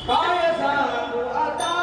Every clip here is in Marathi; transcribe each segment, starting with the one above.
काय सांगू आता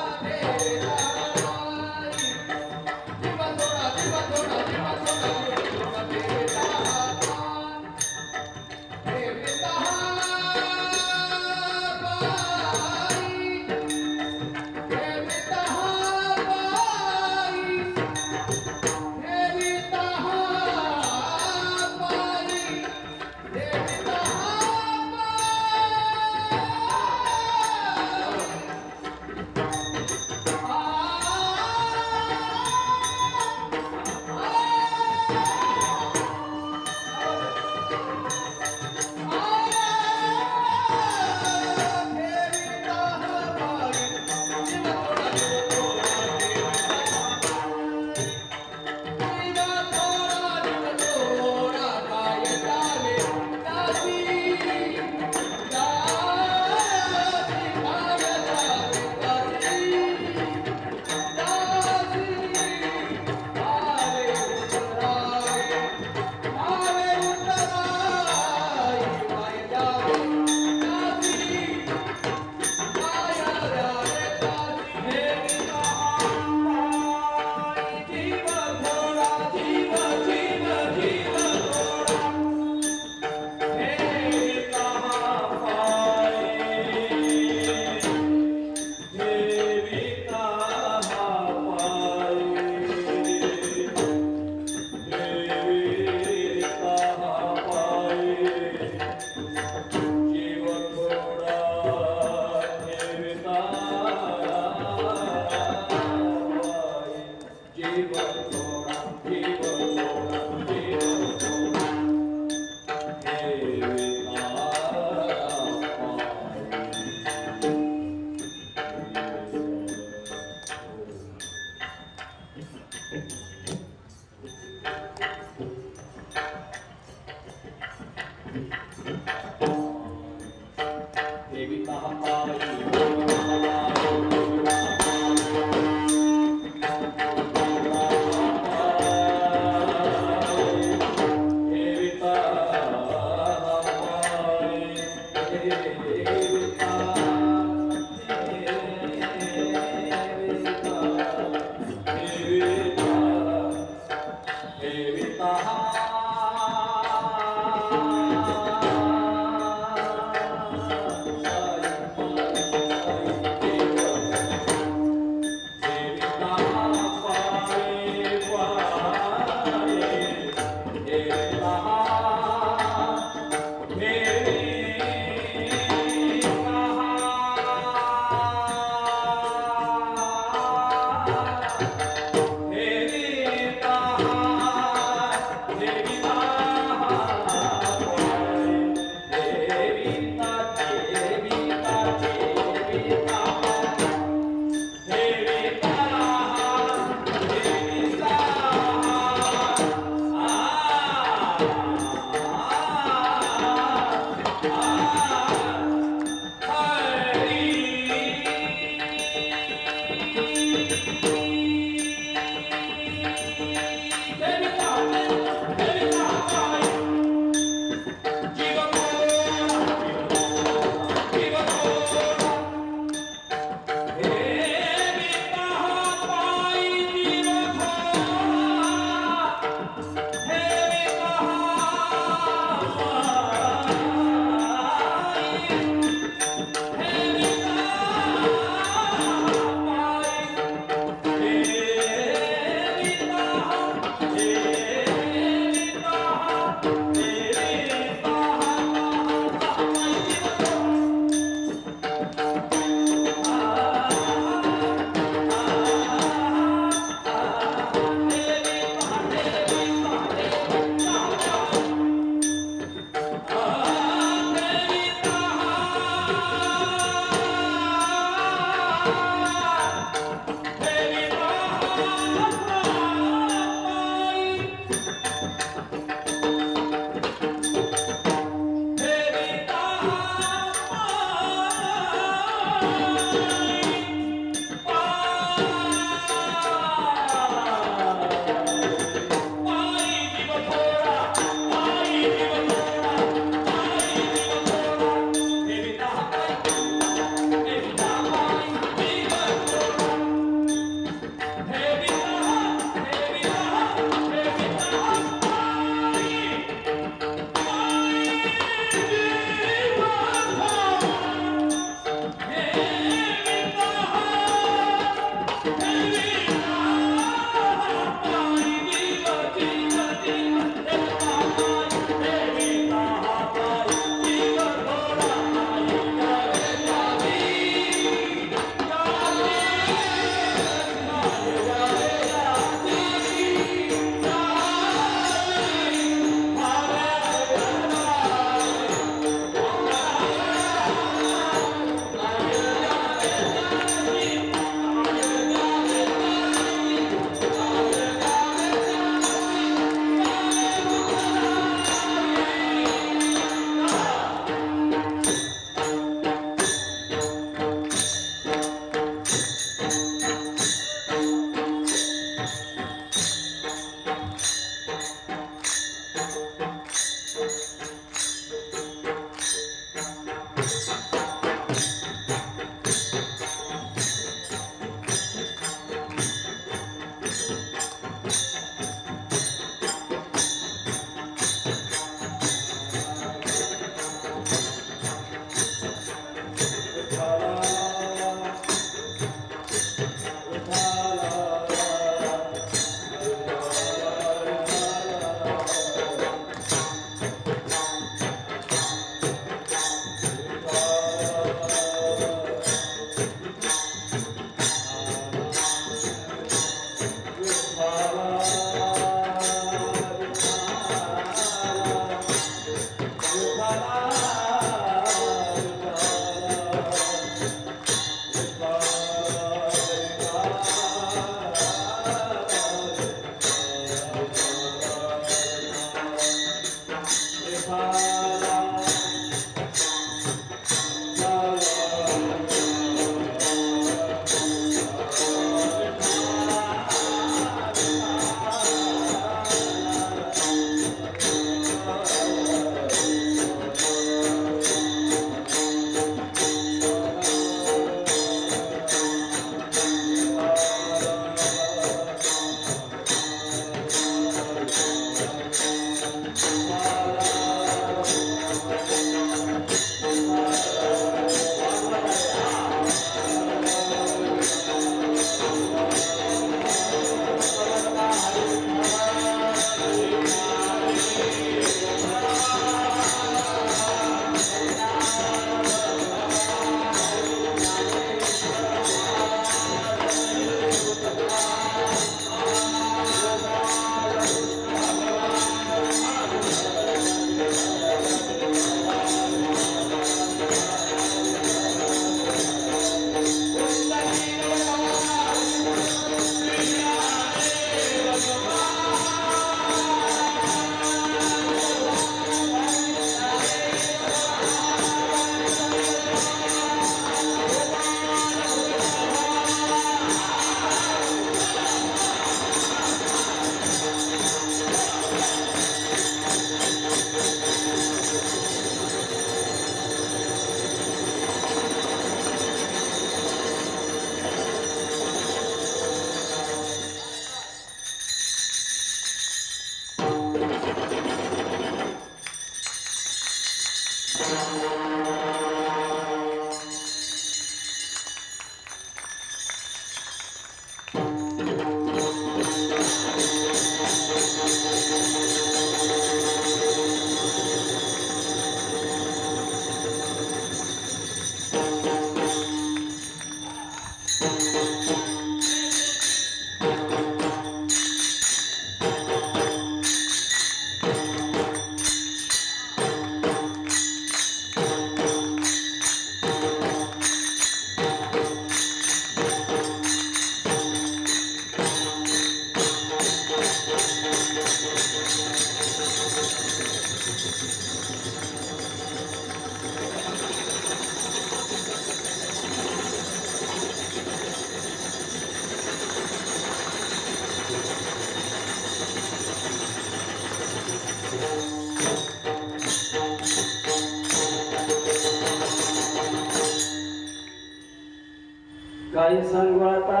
काय सांगू आता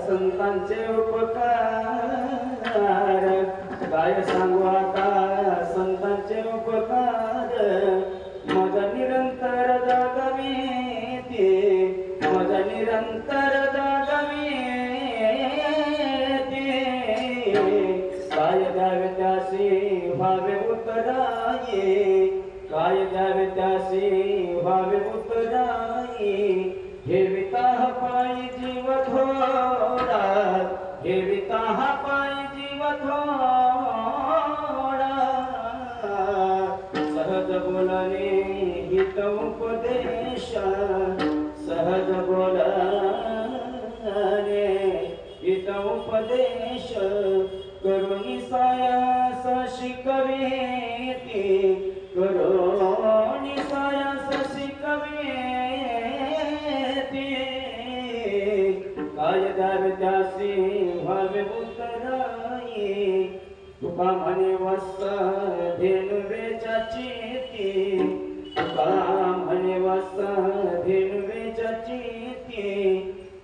संतांचे उपकार, काय सांगू आता संतांचे उपकार, माझा निरंतर जागवी ते, माझा निरंतर जागवी ते, काय द्यावे त्यासी व्हावे उत्तराई, काय द्यावे त्यासी व्हावे उत्तराई, हेविता पायी जीव थोडा, हेविता पायी जीव थोडा, सहज बोलणे हित उपदेश, सहज बोलणे हित उपदेश, करुणी सायास शिकवेती, करुणी सायास शिकवेती, काय द्यावे त्यासी व्हावे उत्तराई, तुका म्हणे वस्त धेनुवेच्या चेती, तुका म्हणे वस्त धेनुवेच्या चेती,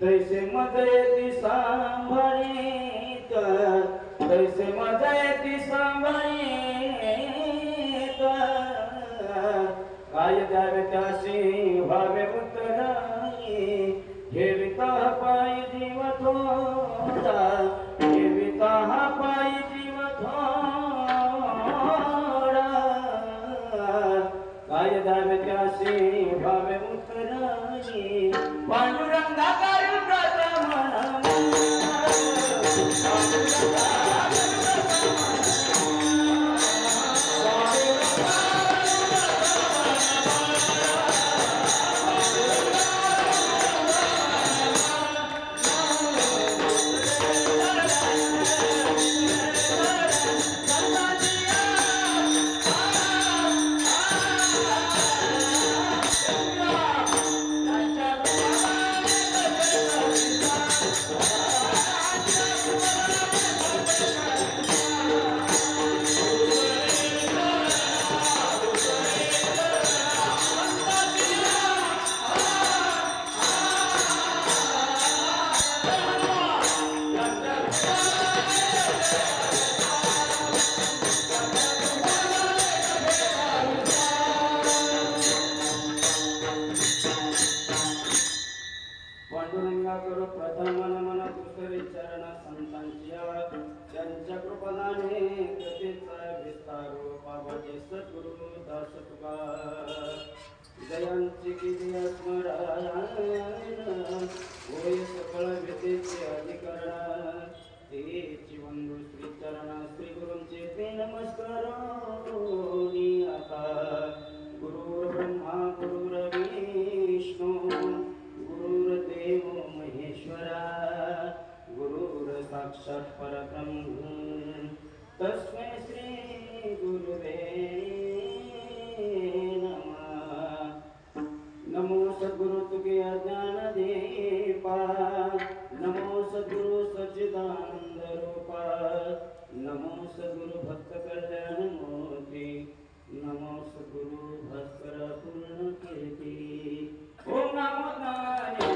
तैसे मजयती सांभाळीत, तैसे मजयती सांभाळीत, काय द्यावे त्यासी व्हावे उत्तराई, हेविता पायी जीव थोडा, हेविता पायी जीव थोडा, काय द्यावे त्यासी व्हावे उत्तराई, पांडुरंगा करू व्रत म्हणा, प्रथम मन दुसरी चरण संतांच्या, त्यांच्या कृपणाने कथेचा विस्तारो पावते सद्गुरु दास तुका, जयांची किती स्मरण होय सकळ विद्येचे अधिकरण, तेची बंधू श्री चरण श्री गुरूंचे ते नमस्कार, आता गुरुर् ब्रह्मा गुरुर्विष्णू गुरुर्देव महेश्वरा, गुरुर् साक्षात् परब्रह्म, तस्मै श्री गुरुवे नमः, नमो सद्गुरु तुके ज्ञान दीपा, नमो सद्गुरु सच्चिदानंद रूपा, नमो सद्गुरु भक्त कल्याण मूर्ती, नमो सद्गुरु भास्कर पूर्ण कीर्ती, ओम नमो नारायणाय।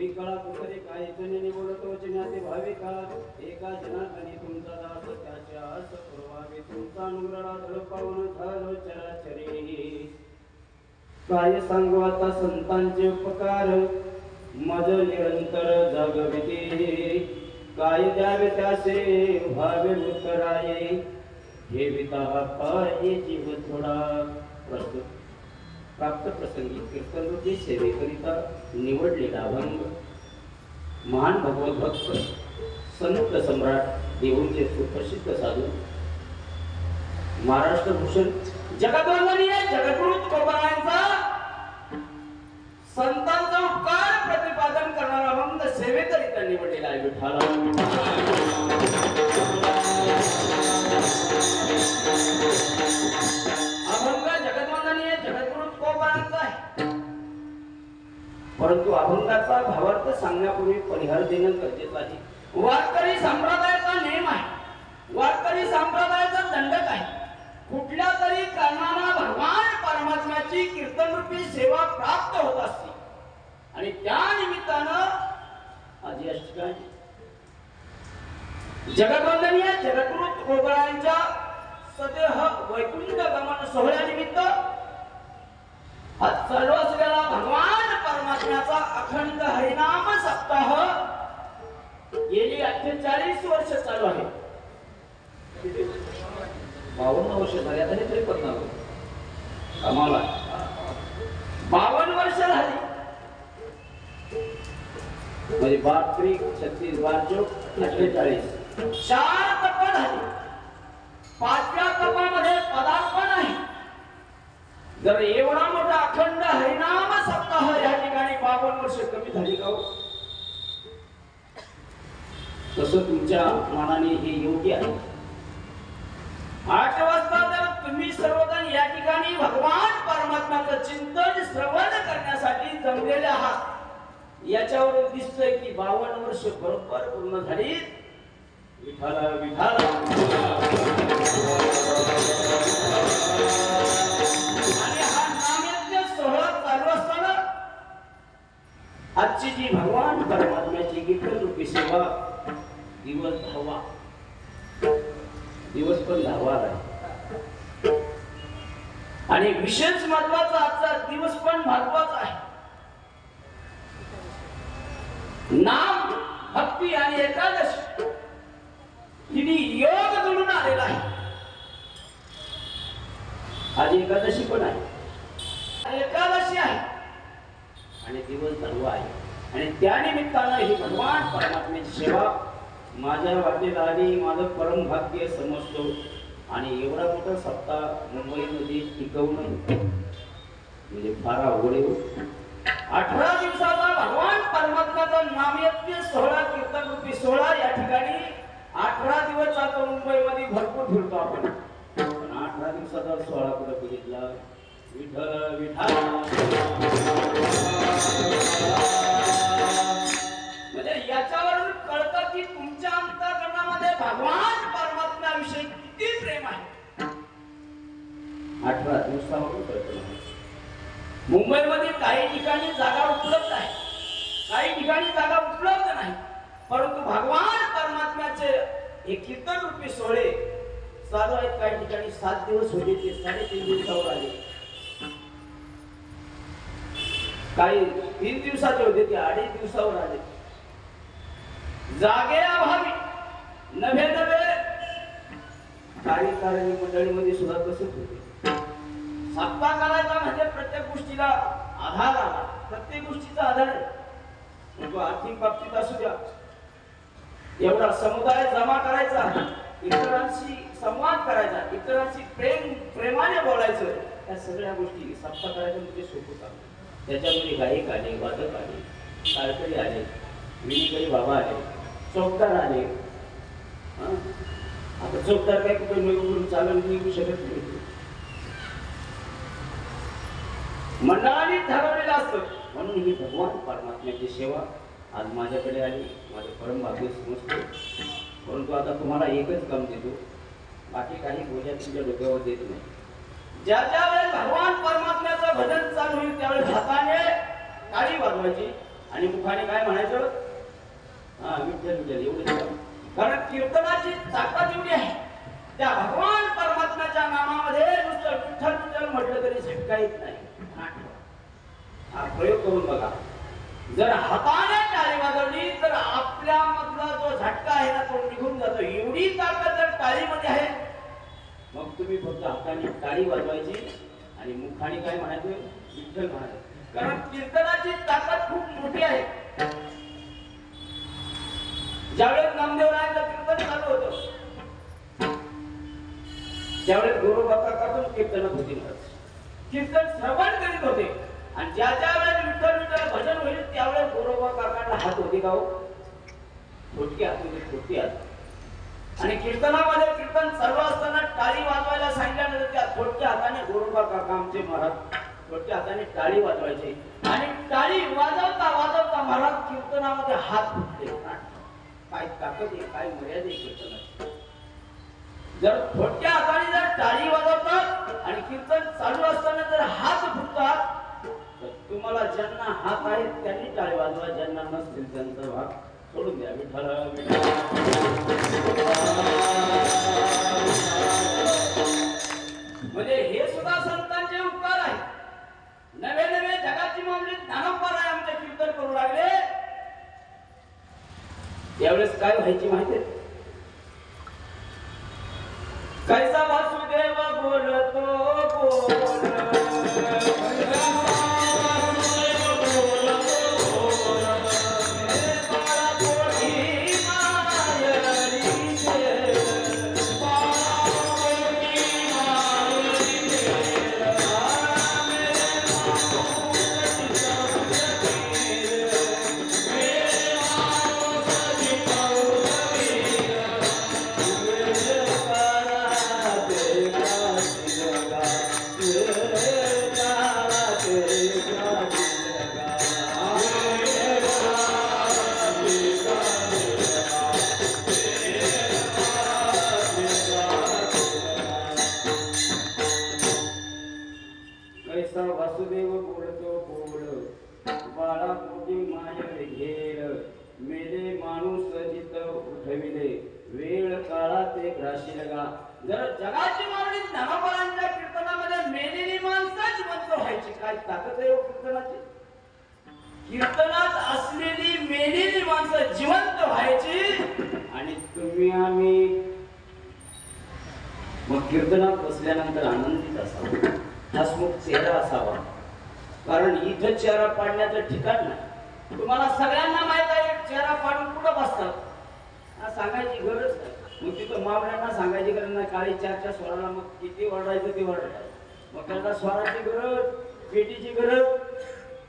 थोडी काळा कुठे काय जनेने बोलत वचनाते भाविका एका जनार्दनी तुमचा दास त्याचे आस पुरवावे तुमचा अनुग्रहा धड पावन झालो चराचरी काय सांगू आता संतांचे उपकार मज निरंतर जगविते काय द्यावे त्यासे व्हावे उत्तराये हे विता पाये जीव थोडा प्रस्तुत प्राप्त प्रसंगी कीर्तनरूपी सेवेकरिता निवडलेला अभंग महान भगवत भक्त संत सम्राट देऊळचे सुप्रसिद्ध साधू महाराष्ट्र भूषण जगद्वंदनीय जगद्गुरु तुकोबारायांचा संतांचा उपकार प्रतिपादन करणारा अभंग सेवेकरिता निवडलेला आहे. विठ्ठला अभंग जगद्वंदनीय जगद्गुरु तुकोबारायांचा आहे, परंतु अभंगाचा भावार्थ सांगण्यापूर्वी परिहार देणं गरजेचं आहे. वारकरी संप्रदायाचा नियम आहे, वारकरी संप्रदायाचा दंडक आहे. कुठल्या तरी कारणाने भगवान परमात्म्याची कीर्तनरूपी सेवा प्राप्त होत असते आणि त्या निमित्तानं आज या ठिकाणी जगद्वंदनीय जगद्गुरु तुकोबारायांच्या सदेह वैकुंठ गमन सोहळ्यानिमित्त आज चालू असलेला भगवान परमात्म्याचा अखंड हरिनाम सप्ताह गेली 48 वर्ष चालू आहे. 52 वर्ष झाली आता हे 53 आम्हाला 52 वर्ष झाली म्हणजे 32 36 12 48 4 तप झाली. 5व्या तपामध्ये पदार्पण आहे. जर एवढा मोठा अखंड हरिनाम सप्ताह या ठिकाणी 52 वर्ष कमी झाली का? तसं तुमच्या मनाने हे योग्य आहे. 8 वाजता जर तुम्ही सर्वजण या ठिकाणी भगवान परमात्म्याचं चिंतन श्रवण करण्यासाठी जमलेले आहात याच्यावरून दिसतंय की 52 वर्ष बरोबर पूर्ण झाली. विठ्ठला विठ्ठला आणि हा नामयज्ञ सोहळा चालू असताना आजची जी भगवान परमात्म्याची कीर्तनरूपी सेवा दिवस 10वा दिवस पण 10वा आहे आणि विशेष महत्वाचा आजचा दिवस पण महत्वाचा आहे. नाम भक्ती आणि एकादशी तिन्ही योग जुळून आलेला आहे. आज एकादशी पण आहे, एकादशी आहे आणि दिवस 10वा आहे आणि त्या निमित्तानं ही भगवान परमात्म्याची सेवा माझ्या वाटेला आली. माझं परम भाग्य समजतो आणि एवढा मोठा सप्ताह मुंबईमध्ये टिकवणं म्हणजे फार अवघड आहे. 18 दिवसाचा भगवान परमात्म्याचा नामयज्ञ सोहळा कीर्तनरूपी सोहळा या ठिकाणी 18 दिवस आता मुंबईमध्ये भरपूर फिरतो आपण, पण 18 दिवसाचा सोहळा कुठे बघितला? विठ्ठल विठ्ठल म्हणजे याच्यावरून कळतं की तुमच्या अंतःकरणामध्ये भगवान परमात्म्याविषयी किती प्रेम आहे. 18 दिवसावरून कळतं. मुंबईमध्ये काही ठिकाणी जागा उपलब्ध आहे, काही ठिकाणी जागा उपलब्ध नाही, परंतु भगवान परमात्म्याचे हे कीर्तन रूपी सोहळे चालू आहेत. काही ठिकाणी 7 दिवस होते ते 3.5 दिवसावर आले, काही 3 दिवसाचे होते ते 2.5 दिवसावर आले. जागे अभावी नव्हे कार्यकारिणी मंडळीमध्ये सुद्धा तसंच होते. सप्ताह करायचा म्हणजे प्रत्येक गोष्टीला आधार आला, प्रत्येक गोष्टीचा आधार आहे. तो आर्थिक बाबतीत असू द्या, एवढा समुदाय जमा करायचा, इतरांशी संवाद करायचा, इतरांशी प्रेमाने बोलायचं, या सगळ्या गोष्टी सप्ताह करायचं म्हणजे सोपं काम. त्याच्यामध्ये गायक आले, वादक आले, कारकरी आले, विणकरी बाबा आले, चौकदार आले. आता चौकदार काय कुठे निघून चालून निघू शकत नाही, मंडळाने ठरवलेलं असतं. म्हणून ही भगवान परमात्म्याची सेवा आज माझ्याकडे आली, माझं परम भाग्य समजतो. परंतु आता तुम्हाला एकच काम देतो, बाकी काही बोजा तुमच्या डोक्यावर देत नाही. ज्या ज्या वेळेस भगवान परमात्म्याचं भजन चालू होईल त्यावेळेस हाताने टाळी वाजवायची आणि मुखाने काय म्हणायचं? हा विठ्ठल विठ्ठल एवढं. कारण कीर्तनाची ताकद एवढी आहे, त्या भगवान परमात्म्याच्या नामामध्ये नुसतं विठ्ठल विठ्ठल म्हटलं तरी झटका येत नाही. हा प्रयोग करून बघा. जर हाताने टाळी वाजवली तर आपल्या मधला जो झटका आहे ना तो निघून जातो. एवढी ताकद जर टाळीमध्ये आहे, मग तुम्ही फक्त हाताने टाळी वाजवायची आणि मुखाने काय म्हणायचं? विठ्ठल म्हणायचं. कारण कीर्तनाची ताकद खूप मोठी आहे. ज्यावेळेस नामदेवरायांचं कीर्तन चालू होतं त्यावेळेस गोरोबा काकातून कीर्तनात होती. कीर्तन श्रवण करीत होते आणि ज्या वेळेस विठ्ठल विठ्ठल भजन होईल त्यावेळेस गोरोबा काकांना हात होते का हो? थोडकी हात होते, थोडकी हात. आणि कीर्तनामध्ये कीर्तन चालू असताना टाळी वाजवायला सांगितल्यानंतर त्या थोडक्या हाताने गोरोबा काका आमचे महाराज थोडक्या हाताने टाळी वाजवायचे आणि टाळी वाजवता वाजवता महाराज कीर्तनामध्ये हात फुटले. काय ताकद आहे, काय मर्यादा आहे कीर्तनाची. जर थोडक्या हाताने जर टाळी वाजवतात आणि कीर्तन चालू असताना जर हात फुटतात तर तुम्हाला ज्यांना हात आहेत त्यांनी टाळी वाजवा, ज्यांना नसतील त्यांचा भाग सोडून द्या. विठ्ठल म्हणजे हे सुद्धा संतांचे उपकार आहे. नवे नवे जगाची माऊली ज्ञानोबा आमचे कीर्तन करू लागले त्यावेळेस काय व्हायची माहिती आहे? कैसा वासुदेव बोलतो बोल वासुदेव बोलतो बोल बाळा पोटी माय घेर मेले माणूस जित उठविले वेळ काळा ते ग्राशी लगा. जर जगाची मावळी ज्ञानोबांच्या कीर्तनामध्ये मेलेली माणसं जिवंत व्हायची. काय ताकद आहे कीर्तनाची. कीर्तनात असलेली मेलेली माणसं जिवंत व्हायची आणि तुम्ही आम्ही मग कीर्तनात बसल्यानंतर आनंदित असावा, हसमुख चेहरा असावा. कारण इथं चेहरा पाडण्याचं ठिकाण नाही. तुम्हाला सगळ्यांना माहित आहे चेहरा पाडून कुठं बसतात सांगायची गरज नाही. मग तिथं मावळ्यांना सांगायची गरज नाही. काळी चारच्या स्वराला मग किती वरडायचं ते वरडायचं. मग त्यांना स्वराची गरज, पेटीची गरज.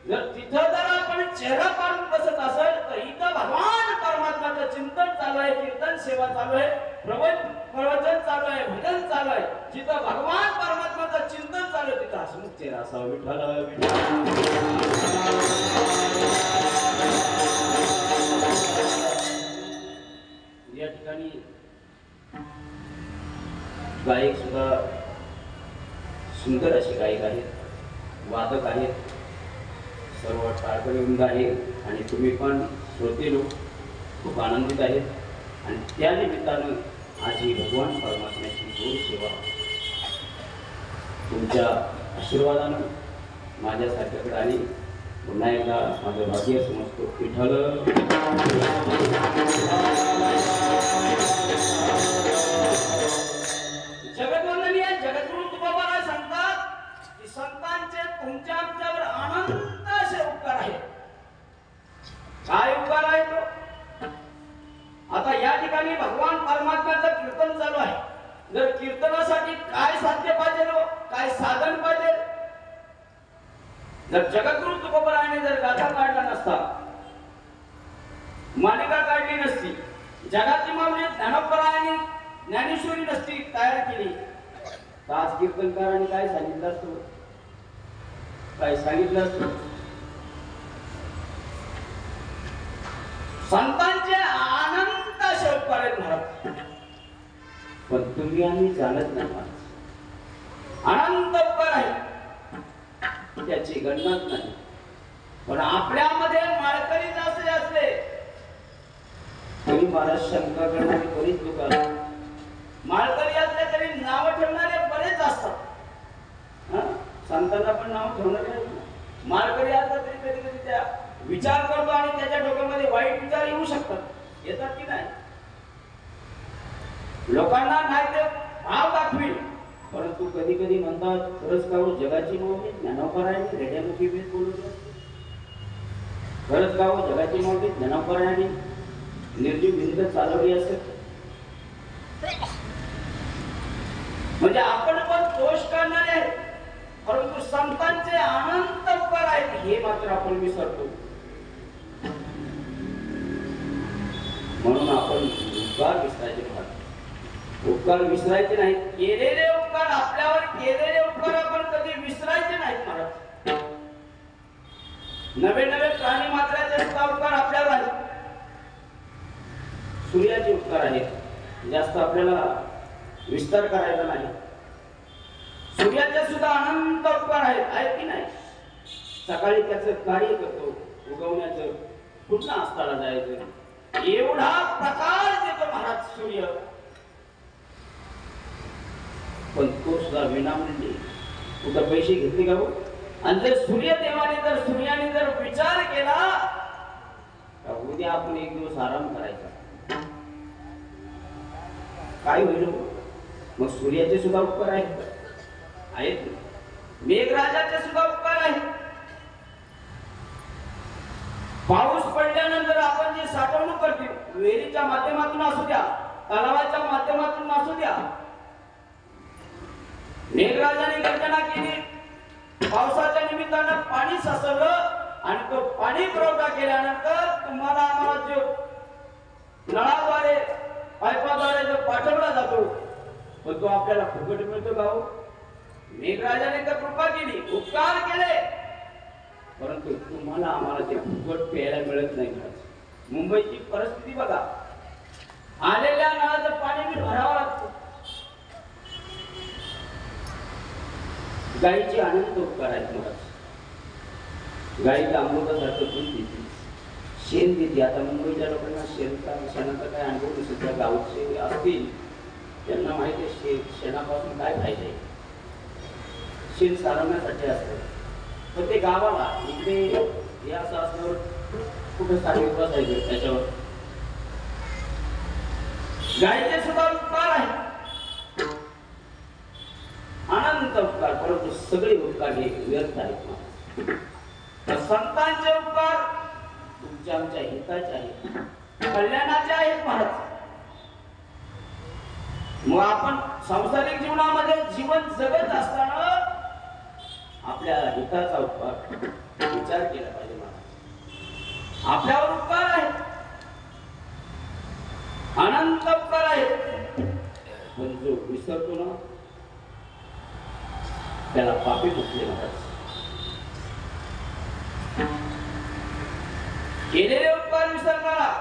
जर तिथं जर आपण चेहरा पाडून बसत असेल तर इथं भगवान परमात्म्याचं चिंतन चालू आहे, कीर्तन सेवा चालू आहे, प्रवचन चालू आहे, भजन चालू आहे. जिथं भगवान परमात्म्याचं चिंतन चालू आहे तिथं हसमुख चेहरा असावा. विठ्ठल या ठिकाणी गायक सुद्धा सुंदर असे गायक आहेत, वादक आहेत, सर्व टाळकरी वृंद आहे आणि तुम्ही पण श्रोते लोक खूप आनंदित आहेत. आणि त्या निमित्तानं आज ही भगवान परमात्म्याची गोड सेवा तुमच्या आशीर्वादानं माझ्यासारख्याकडे आली. पुन्हा एकदा माझं भाग्य समजतो. विठ्ठल जगद्वंदनीय जगद्गुरु तुकोबाराय सांगतात की संतांचे तुमच्या आमच्यावर अनंत असे उपकार आहेत. काय उपकार आहे तो? आता या ठिकाणी भगवान परमात्म्याचं कीर्तन चालू आहे. जर कीर्तनासाठी काय साध्य पाहिजे, काय साधन पाहिजे? जर जगद्गुरु तुकोबारायाने जर गाथा काढला नसता, मालिका काढली नसती, जगाची माऊली ज्ञानोबरायांनी ज्ञानेश्वरी नसती तयार केली तर आज कीर्तनकारांनी काय सांगितलं असतं? काय सांगितलं असतं? संतांचे अनंत असे उपकार आहेत महाराज. पण तुम्ही आम्ही जाणत नाही महाराज. अनंत उपकार आहे त्याची गणनाच नाही. पण आपल्यामध्ये माळकरी महाराज शंका करणारे बरेच लोक असतात. माळकरी असले तरी नाव ठेवणारे बरेच असतात. संतांना पण नाव ठेवणारे नाही. माळकरी असला तरी कधी कधी त्या विचार करतो आणि त्याच्या डोक्यामध्ये वाईट विचार येऊ शकतात. येतात की नाही? लोकांना नाही ते भाव दाखवी, परंतु कधी कधी म्हणतात खरंच का हो जगाची माऊली ज्ञानोपरायणी रेड्यामुखी वेद बोलवलं. खरंच का हो जगाची माऊली ज्ञानोपरायणी निर्जीव भिंत चालवली असेल. म्हणजे आपण पण दोष करणारे आहेत, परंतु संतांचे अनंत उपकार आहेत हे मात्र आपण विसरतो. म्हणून आपण उपकार विसरायचे नाही. उपकार विसरायचे नाहीत. केलेले उपकार आपल्यावर केलेले उपकार आपण कधी विसरायचे नाहीत महाराज. नवे नवे प्राणी मात्राचे उपकार आपल्यावर आहेत. सूर्याचे उपकार आहेत, जास्त आपल्याला विस्तार करायचा नाही. सूर्याचे सुद्धा अनंत उपकार आहेत की नाही? सकाळी त्याचं कार्य करतो उगवण्याचं, कुठला अस्ताला जायचं, एवढा प्रकाश देतो महाराज सूर्य. पण तो सुद्धा विनामूल्य, कुठं पैसे घेतले का हो? आणि जर सूर्यदेवाने जर सूर्याने जर विचार केला तर उद्या आपण एक दिवस आराम करायचा, काय होईल? मग सूर्याचे सुद्धा उपकार आहेत. मेघराजाचे सुद्धा उपकार आहेत. पाऊस पडल्यानंतर आपण जे साठवणूक करतो, विहिरीच्या माध्यमातून असू द्या, तलावाच्या माध्यमातून असू द्या, मेघराजाने गर्जना केली, पावसाच्या निमित्तानं पाणी साचवलं आणि तो पाणी पुरवठा केल्यानंतर तुम्हाला आम्हाला जो नळाद्वारे पाईपाद्वारे जो पाठवला जातो पण तो आपल्याला फुकट मिळतो का हो? मेघराजाने तर कृपा केली, उपकार केले, परंतु तुम्हाला आम्हाला ते फुकट प्यायला मिळत नाही. मुंबईची परिस्थिती बघा, आलेल्या नळाचं पाणी मी भरावं लागतं. गायीचे अनंत उपकार आहेत महाराज. गायीला अमृतासारखं दूध देते, शेण देते. आता मुंबईच्या लोकांना शेणाचा काय अनुभव नसेल, त्या गावचे असतील त्यांना माहिती आहे शेणापासून काय फायदे. शेण सारवण्यासाठी असतं, पण ते गावाला इकडे हे असं असल्यावर कुठं सारे बसायचं त्याच्यावर. गायीचे सुद्धा उपकार आहे, अनंत उपकार, परंतु सगळे उपकार हे व्यर्थ आहेत. संतांचे उपकार तुमच्या आमच्या हिताचे आहेत, कल्याणाचे आहेत महाराज. मग आपण सांसारिक जीवनामध्ये जीवन जगत असताना आपल्या हिताचा उपकार विचार केला पाहिजे महाराज. आपल्यावर उपकार आहे, अनंत उपकार आहे, पण जो विसरतो ना त्याला पापी म्हटले महाराज. केलेले उपकार विसरणारा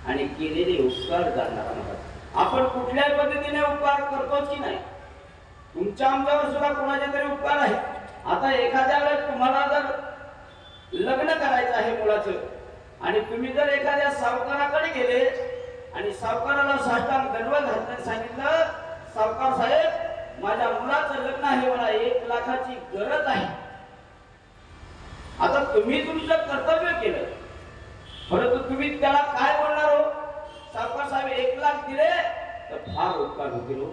आणि केलेले उपकार जाणणारा महाराज. आपण कुठल्याही पद्धतीने उपकार करतोच की नाही? तुमच्या आमच्यावर सुद्धा कोणाचे तरी उपकार आहे. आता एखाद्या वेळेस तुम्हाला जर लग्न करायचं आहे मुलाचं आणि तुम्ही जर एखाद्या सावकाराकडे गेले आणि सावकाराला साष्टांग दंडवत घालण्यास सांगितलं, सावकार साहेब माझ्या मुलाचं लग्न आहे, मला 1 लाखाची गरज आहे. आता तुम्ही तुमचं कर्तव्य केलं, परंतु तुम्ही त्याला काय बोलणार हो? सावकार साहेब 1 लाख दिले तर फार उपकार होतील,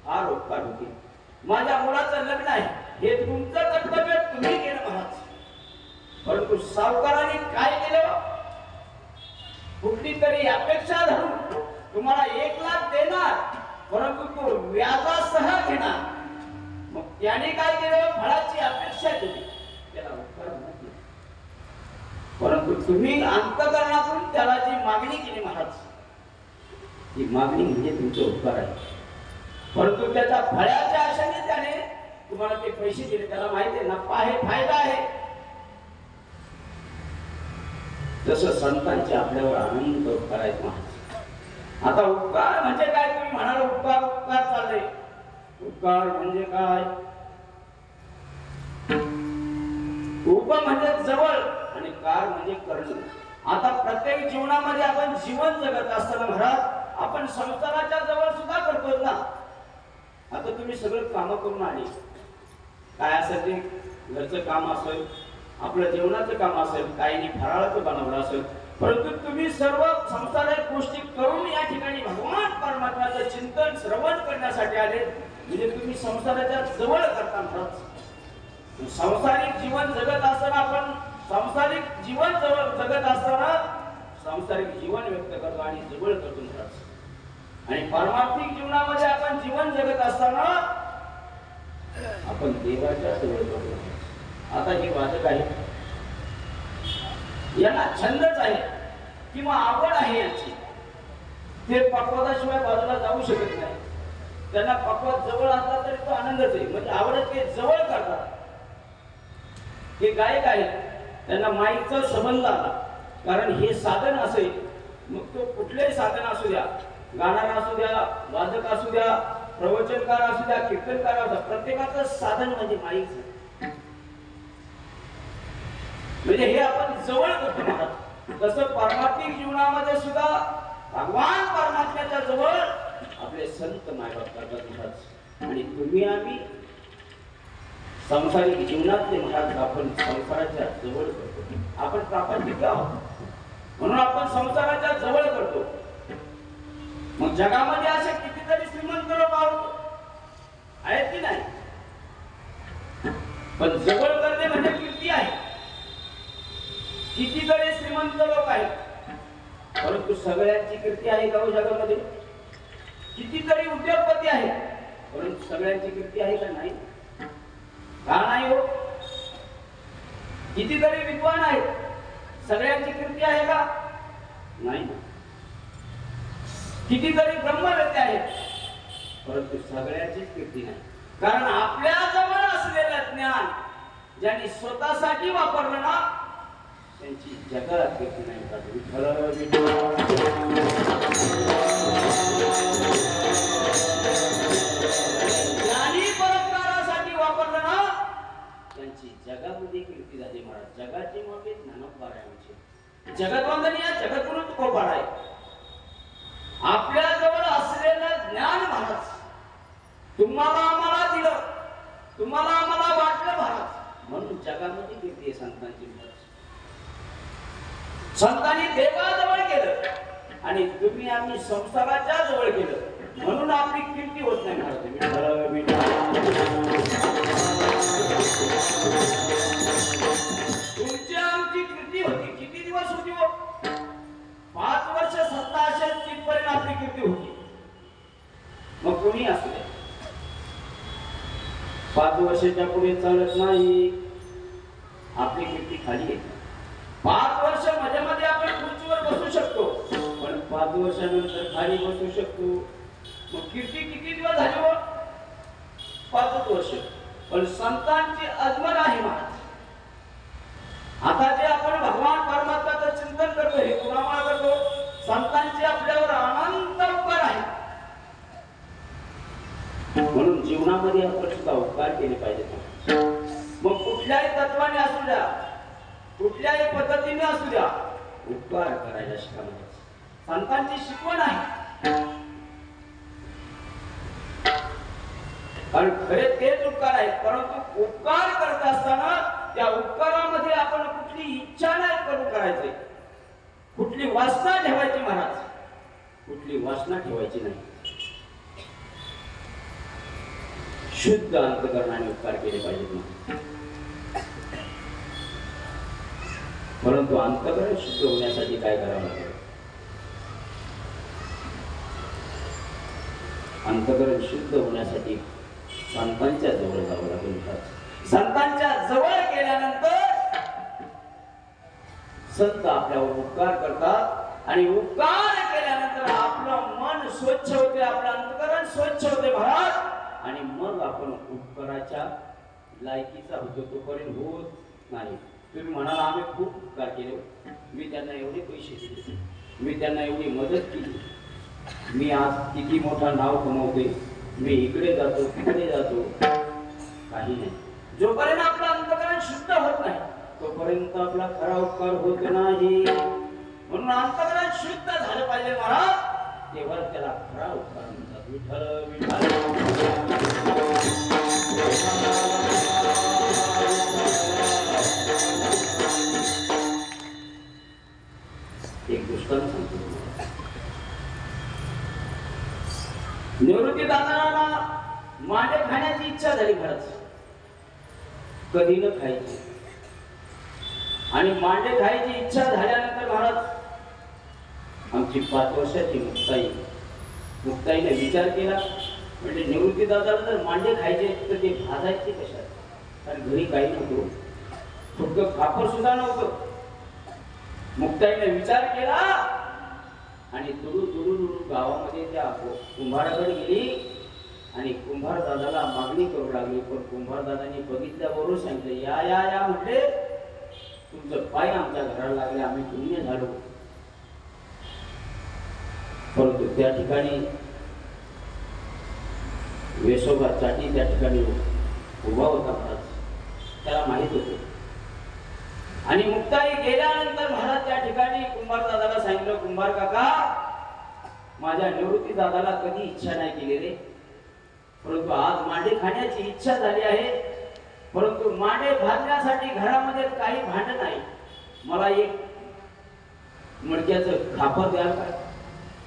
फार उपकार होतील. माझ्या मुलाचं लग्न आहे हे तुमचं कर्तव्य तुम्ही केलं महाराज. परंतु सावकाराने काय केलं? कुठली तरी अपेक्षा धरून तुम्हाला 1 लाख देणार, परंतु तो व्याजासह घेणार. मग त्याने काय केलं? फळाची अपेक्षा केली, त्याला उपकार नाही. परंतु तुम्ही अंतःकरणातून त्याला जी मागणी केली महाराज, ती मागणी म्हणजे तुमचे उपकार आहे. परंतु त्याच्या फळाच्या आशेने त्याने तुम्हाला ते पैसे दिले, त्याला माहिती आहे नफा आहे, फायदा आहे. जसं संतांचे आपल्यावर अनंत उपकार आहेत महाराज. आता उपकार म्हणजे काय? तुम्ही म्हणाल उपकार उपकार चालले. उपकार म्हणजे काय? उप म्हणजे जवळ आणि कार म्हणजे करणं. आता प्रत्येक जीवनामध्ये आपण जीवन जगत असताना महाराज आपण संसाराच्या जवळ सुद्धा करतो ना. आता तुम्ही सगळं काम करून आले, काय असेल ते घरचं काम असेल, आपलं जेवणाचं काम असेल, काही फराळाचं बनवलं असेल, परंतु तुम्ही सर्व संसारिक गोष्टी करून या ठिकाणी भगवान परमात्म्याचं चिंतन श्रवण करण्यासाठी आले. म्हणजे तुम्ही संसाराच्या जवळ करता महाराज. संसारिक जीवन जगत असताना आपण सांसारिक जीवन जगत असताना सांसारिक जीवन व्यक्त करतो आणि जवळ करतो महाराज. आणि पारमार्थिक जीवनामध्ये आपण जीवन जगत असताना आपण देवाच्या जवळ करतो. आता हे वाचक आहे, यांना छंदच आहे किंवा आवड आहे याची, ते पक्वादाशिवाय बाजूला जाऊ शकत नाही. त्यांना पक्वाद जवळ असला तरी तो आनंदच आहे, म्हणजे आवडत ते जवळ करतात. हे गायक आहेत, त्यांना माईकचा संबंध आला, कारण हे साधन असेल, मग तो कुठलेही साधन असू द्या, गाणारा असू द्या, वादक असू द्या, प्रवचनकार असू द्या, कीर्तनकार असू द्या, प्रत्येकाचं साधन म्हणजे माईक. म्हणजे हे आपण जवळ करतो महाराज. तसं पारमार्थिक जीवनामध्ये सुद्धा भगवान परमात्म्याच्या जवळ आपले संत मायबाप करतात महाराज. आणि तुम्ही आम्ही संसारिक जीवनातले महाराज आपण संसाराच्या जवळ करतो. आपण प्रापंचिक आहोत म्हणून आपण संसाराच्या जवळ करतो. मग जगामध्ये असे कितीतरी श्रीमंत लोक आहेत की नाही, पण जवळ करणे म्हणजे कीर्ती आहे. कितीतरी श्रीमंत लोक आहेत, परंतु सगळ्यांची कीर्ती आहे का जगामध्ये? कितीतरी उद्योगपती आहेत, परंतु सगळ्यांची कीर्ती आहे का? नाही. का नाही हो? कितीतरी विद्वान आहेत, सगळ्यांची कीर्ती आहे का? नाही. कितीतरी ब्रह्मवेत्ते आहेत, परंतु सगळ्यांचीच कीर्ती नाही. कारण आपल्या जवळ असलेलं ज्ञान ज्यांनी स्वतःसाठी वापरलं ना, त्यांची जगात कीर्ती नाही. ज्ञानी परोपकारासाठी वापरलं ना, त्यांची जगामध्ये कीर्ती झाली महाराज. जगाची मोठे ज्ञानोबा आहे आमचे, जगतवंदनीय जगद्गुरु तुकोबा आहे. आपल्या जवळ असलेलं ज्ञान महाराज तुम्हाला आम्हाला दिलं, तुम्हाला आम्हाला वाटलं महाराज, म्हणून जगामध्ये कीर्ती आहे संतांची महाराज. संतांनी देवाजवळ केलं आणि तुम्ही आम्ही संसाराच्या जवळ केलं, म्हणून आपली कीर्ती होत नाही महाराज. तुमची आमची कीर्ती होती. किती दिवस होती हो? 5 वर्ष सत्ता असेल तिथपर्यंत आपली कीर्ती होती. मग कोणी असू द्या, 5 वर्षाच्या पुढे चालत नाही, आपली कीर्ती खाली येते. 5 वर्ष मध्ये मध्ये आपण खुर्चीवर बसू शकतो, पण 5 वर्षानंतर खाली बसू शकतो. मग कीर्ती किती दिवस झाली हो? 5 वर्ष. पण संतांची अजमर आहे महाराज. आता जे आपण भगवान परमात्म्याचं चिंतन करतो, हे कुणामुळे करतो? संतांचे आपल्यावर अनंत उपकार आहे. म्हणून जीवनामध्ये आपण सुद्धा उपकार केले पाहिजेत. मग कुठल्याही तत्वाने असू द्या, कुठल्याही पद्धतीने असू द्या, उपकार करायला शिकायला. संतांची शिकवण आहे. कारण खरे तेच उपकार आहेत, परंतु उपकार करत असताना त्या उपकारामध्ये आपण कुठली इच्छा नाही करून करायचे, कुठली वासना ठेवायची महाराज, कुठली वासना ठेवायची नाही. शुद्ध अंतकरणाने उपकार केले पाहिजेत. परंतु अंतकरण शुद्ध होण्यासाठी काय करावं लागेल? अंतकरण शुद्ध होण्यासाठी संतांच्या जवळ जावं लागेल. संतांच्या जवळ गेल्यानंतर संत आपल्यावर उपकार करतात आणि उपकार केल्यानंतर आपलं मन स्वच्छ होते, आपलं अंतकरण स्वच्छ होते महाराज. आणि मग आपण उपकाराच्या लायकीचा होतो, तोपर्यंत होत नाही. तुम्ही म्हणाला आम्ही खूप उपकार केले, मी त्यांना एवढे पैसे दिले, मी त्यांना एवढी मदत केली, मी आज किती मोठा नाव कमवते, मी इकडे जातो तिकडे जातो, काही नाही. जोपर्यंत आपलं अंतकरण शुद्ध होत नाही तोपर्यंत आपला खरा उपकार होत नाही. म्हणून अंतकरण शुद्ध झालं पाहिजे महाराज, तेव्हा त्याला खरा उपकार म्हणतात. विठ्ठल विठ्ठल एक दृष्टांत सांगतो. निवृत्ती दादांना मांडे खाण्याची इच्छा झाली खरंच, कधी न खायची. आणि मांडे खायची इच्छा झाल्यानंतर महाराज आमची 5 वर्षाची मुक्ताईने विचार केला, म्हणजे निवृत्ती दादाला जर मांडे खायचे तर ते भाजायचे कशात, कारण घरी काही नव्हतं, फक्त खापर सुद्धा नव्हतं. मुक्ताईने विचार केला आणि दुरू गावामध्ये त्या कुंभाराकडे गेली आणि कुंभार दादाला मागणी करू लागली. पण कुंभार दादांनी बघितल्याबरोबर सांगितलं, या या या म्हटले, तुमचं पाय आमच्या घराला लागले, आम्ही पुण्य झालो. परंतु त्या ठिकाणी वेसोबा चाटी त्या ठिकाणी उभा होता महाराज, त्याला माहित होतं. आणि मुक्ताई गेल्यानंतर महाराज त्या ठिकाणी कुंभार दादाला सांगितलं, कुंभार काका, माझ्या निवृत्ती दादाला कधी इच्छा नाही केली रे, परंतु आज मांडे खाण्याची इच्छा झाली आहे. परंतु मांडे भाजण्यासाठी घरामध्ये काही भांड नाही, मला एक मडक्याचं खापर द्याल का?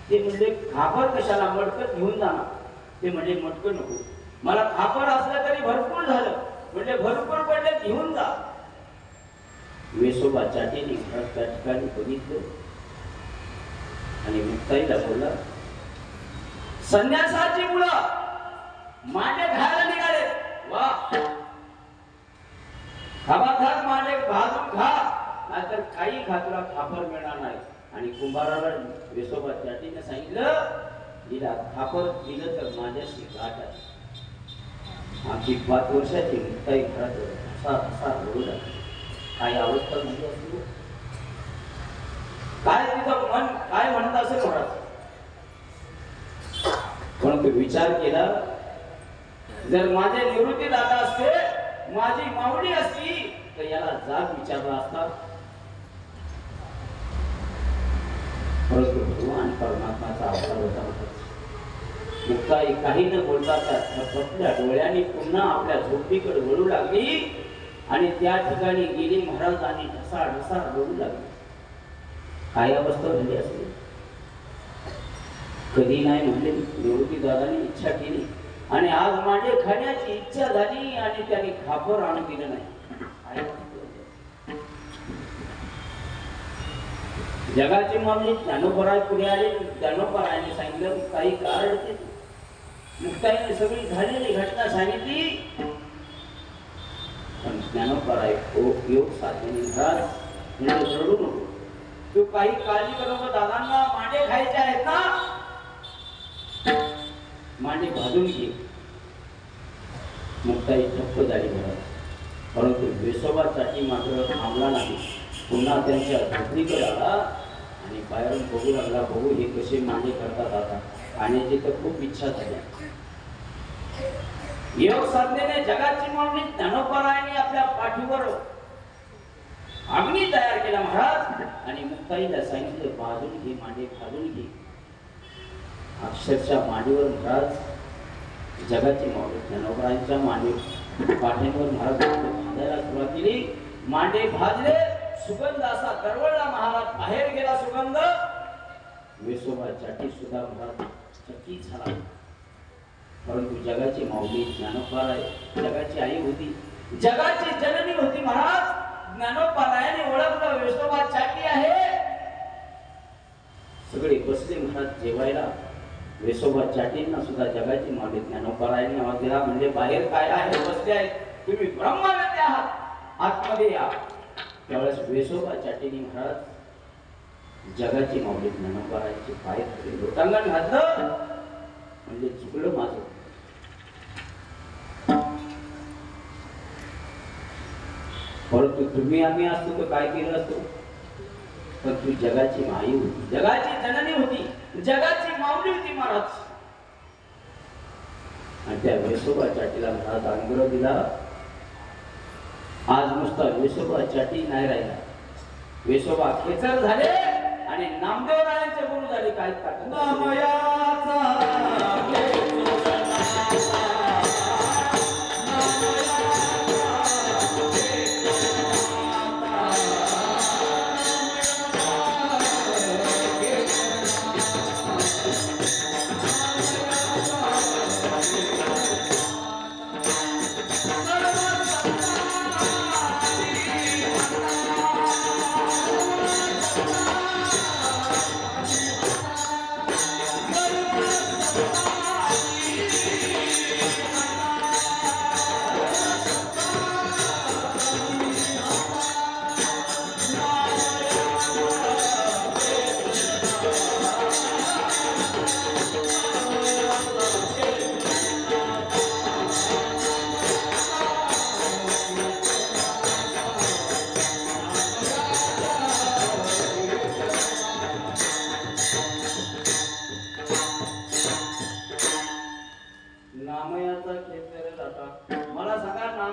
ते म्हणजे खापर कशाला, मडकं घेऊन जाणार. ते म्हणजे मटकं नको, मला खापर असलं तरी भरपूर झालं, म्हणजे भरपूर पडले, घेऊन जा. वेसोबा चाटीने घरात त्या ठिकाणी बघितलं आणि मुक्ताईला बोलला, संन्यासाची मुलं मांडे खायला निघाले, वा, खबाखात मांडे भाजून खा, नाहीतर काही खा, तुला खापर मिळणार नाही. आणि कुंभाराला वेसोबा चाटीने सांगितलं, हिला खापर दिलं तर माझ्याशी गाठ आहे. आमची 5 वर्षाची मुक्ताई घरात असा रडू लागली. काय अवस्था म्हणजे असतो, काय तिचं मन काय म्हणत असेल महाराज. परंतु विचार केला, जर माझे निवृत्ती दादा असते, माझी मावडी असती, तर याला जाग विचारला असता. परंतु भगवान परमात्माचा अवतार होता. मुक्ताई काही न बोलता त्या डोळ्यांनी पुन्हा आपल्या झोपडीकडे वळू लागली आणि त्या ठिकाणी गेली महाराज आणि ढसा रडू लागली. काय अवस्था झाली असेल, कधी नाही म्हणले. निवृत्ती दादांनी इच्छा केली आणि आज मांडे खाण्याची इच्छा झाली आणि त्याने खापर आणून दिलं नाही. जगाची मागणी ज्ञानोबराय पुढे आले. ज्ञानोबरायाने सांगितलं, काही कारण ते मुक्ताईने सगळी झालेली घटना सांगितली. पण ज्ञानोबराय योग साधने म्हणजे रडू नको, तू काही काळजी करू नको, दादांना मांडे खायचे आहेत ना, मांडे भाजून घे. मुक्ताई ठप्प झाली महाराज. परंतु वेसोबा चाटी मात्र थांबला नाही, पुन्हा त्यांच्या झोपडीकडे आला आणि बाहेरून बघू लागला, बघू हे कसे मांडे करतात. आता खाण्याची तर खूप इच्छा झाली. योग साधनेने जगाची मागणी ज्ञानोबरायाने आपल्या पाठीवर अग्नी तयार केला महाराज आणि मुक्ताईला सांगितलं, भाजून घे मांडे, भाजून घे. अक्षरशः मांडीवर महाराज जगाची मागणी ज्ञानोबरायांच्या मांडी पाठीवर महाराज भाजायला सुरुवात केली. मांडे भाजले, सुगंध असा दरवळला महाराज, बाहेर गेला सुगंध. वेसोबा चाटी सुद्धा महाराज चकित झाला. परंतु जगाची माऊली ज्ञानोबराय जगाची आई होती, जगाची जननी होती महाराज. ज्ञानोबरायाने ओळखलं, वेसोबा चाटी आहे. सगळे बसले महाराज जेवायला. वेसोबा चाटींना सुद्धा जगाची माऊली ज्ञानोबरायाने आवाज दिला, म्हणजे बाहेर काय आहे, बसले आहेत, तुम्ही ब्रह्मवेत्ते आहात, आतमध्ये या. त्यावेळेस वेसोबा चाटीने महाराज जगाची माऊली ज्ञानोबरायांचे पाय धरले, लोटांगण घातलं, म्हणजे चुकलं माझं. परंतु तुम्ही आम्ही असतो तर काय केलं असतो, पण तू जगाची माई होती, जगाची जननी होती, जगाची माऊली होती महाराज. आणि त्या वेसोबा चाटीला महाराज अनुग्रह दिला. आज नुसता वेसोबा चाटी नाही राहिला, वेसोबा खेचर झाले आणि आणि नामदेवरायांचे गुरु झाले काय ताकद नामयाचा नामयाचा खेचर जाता मला सांगा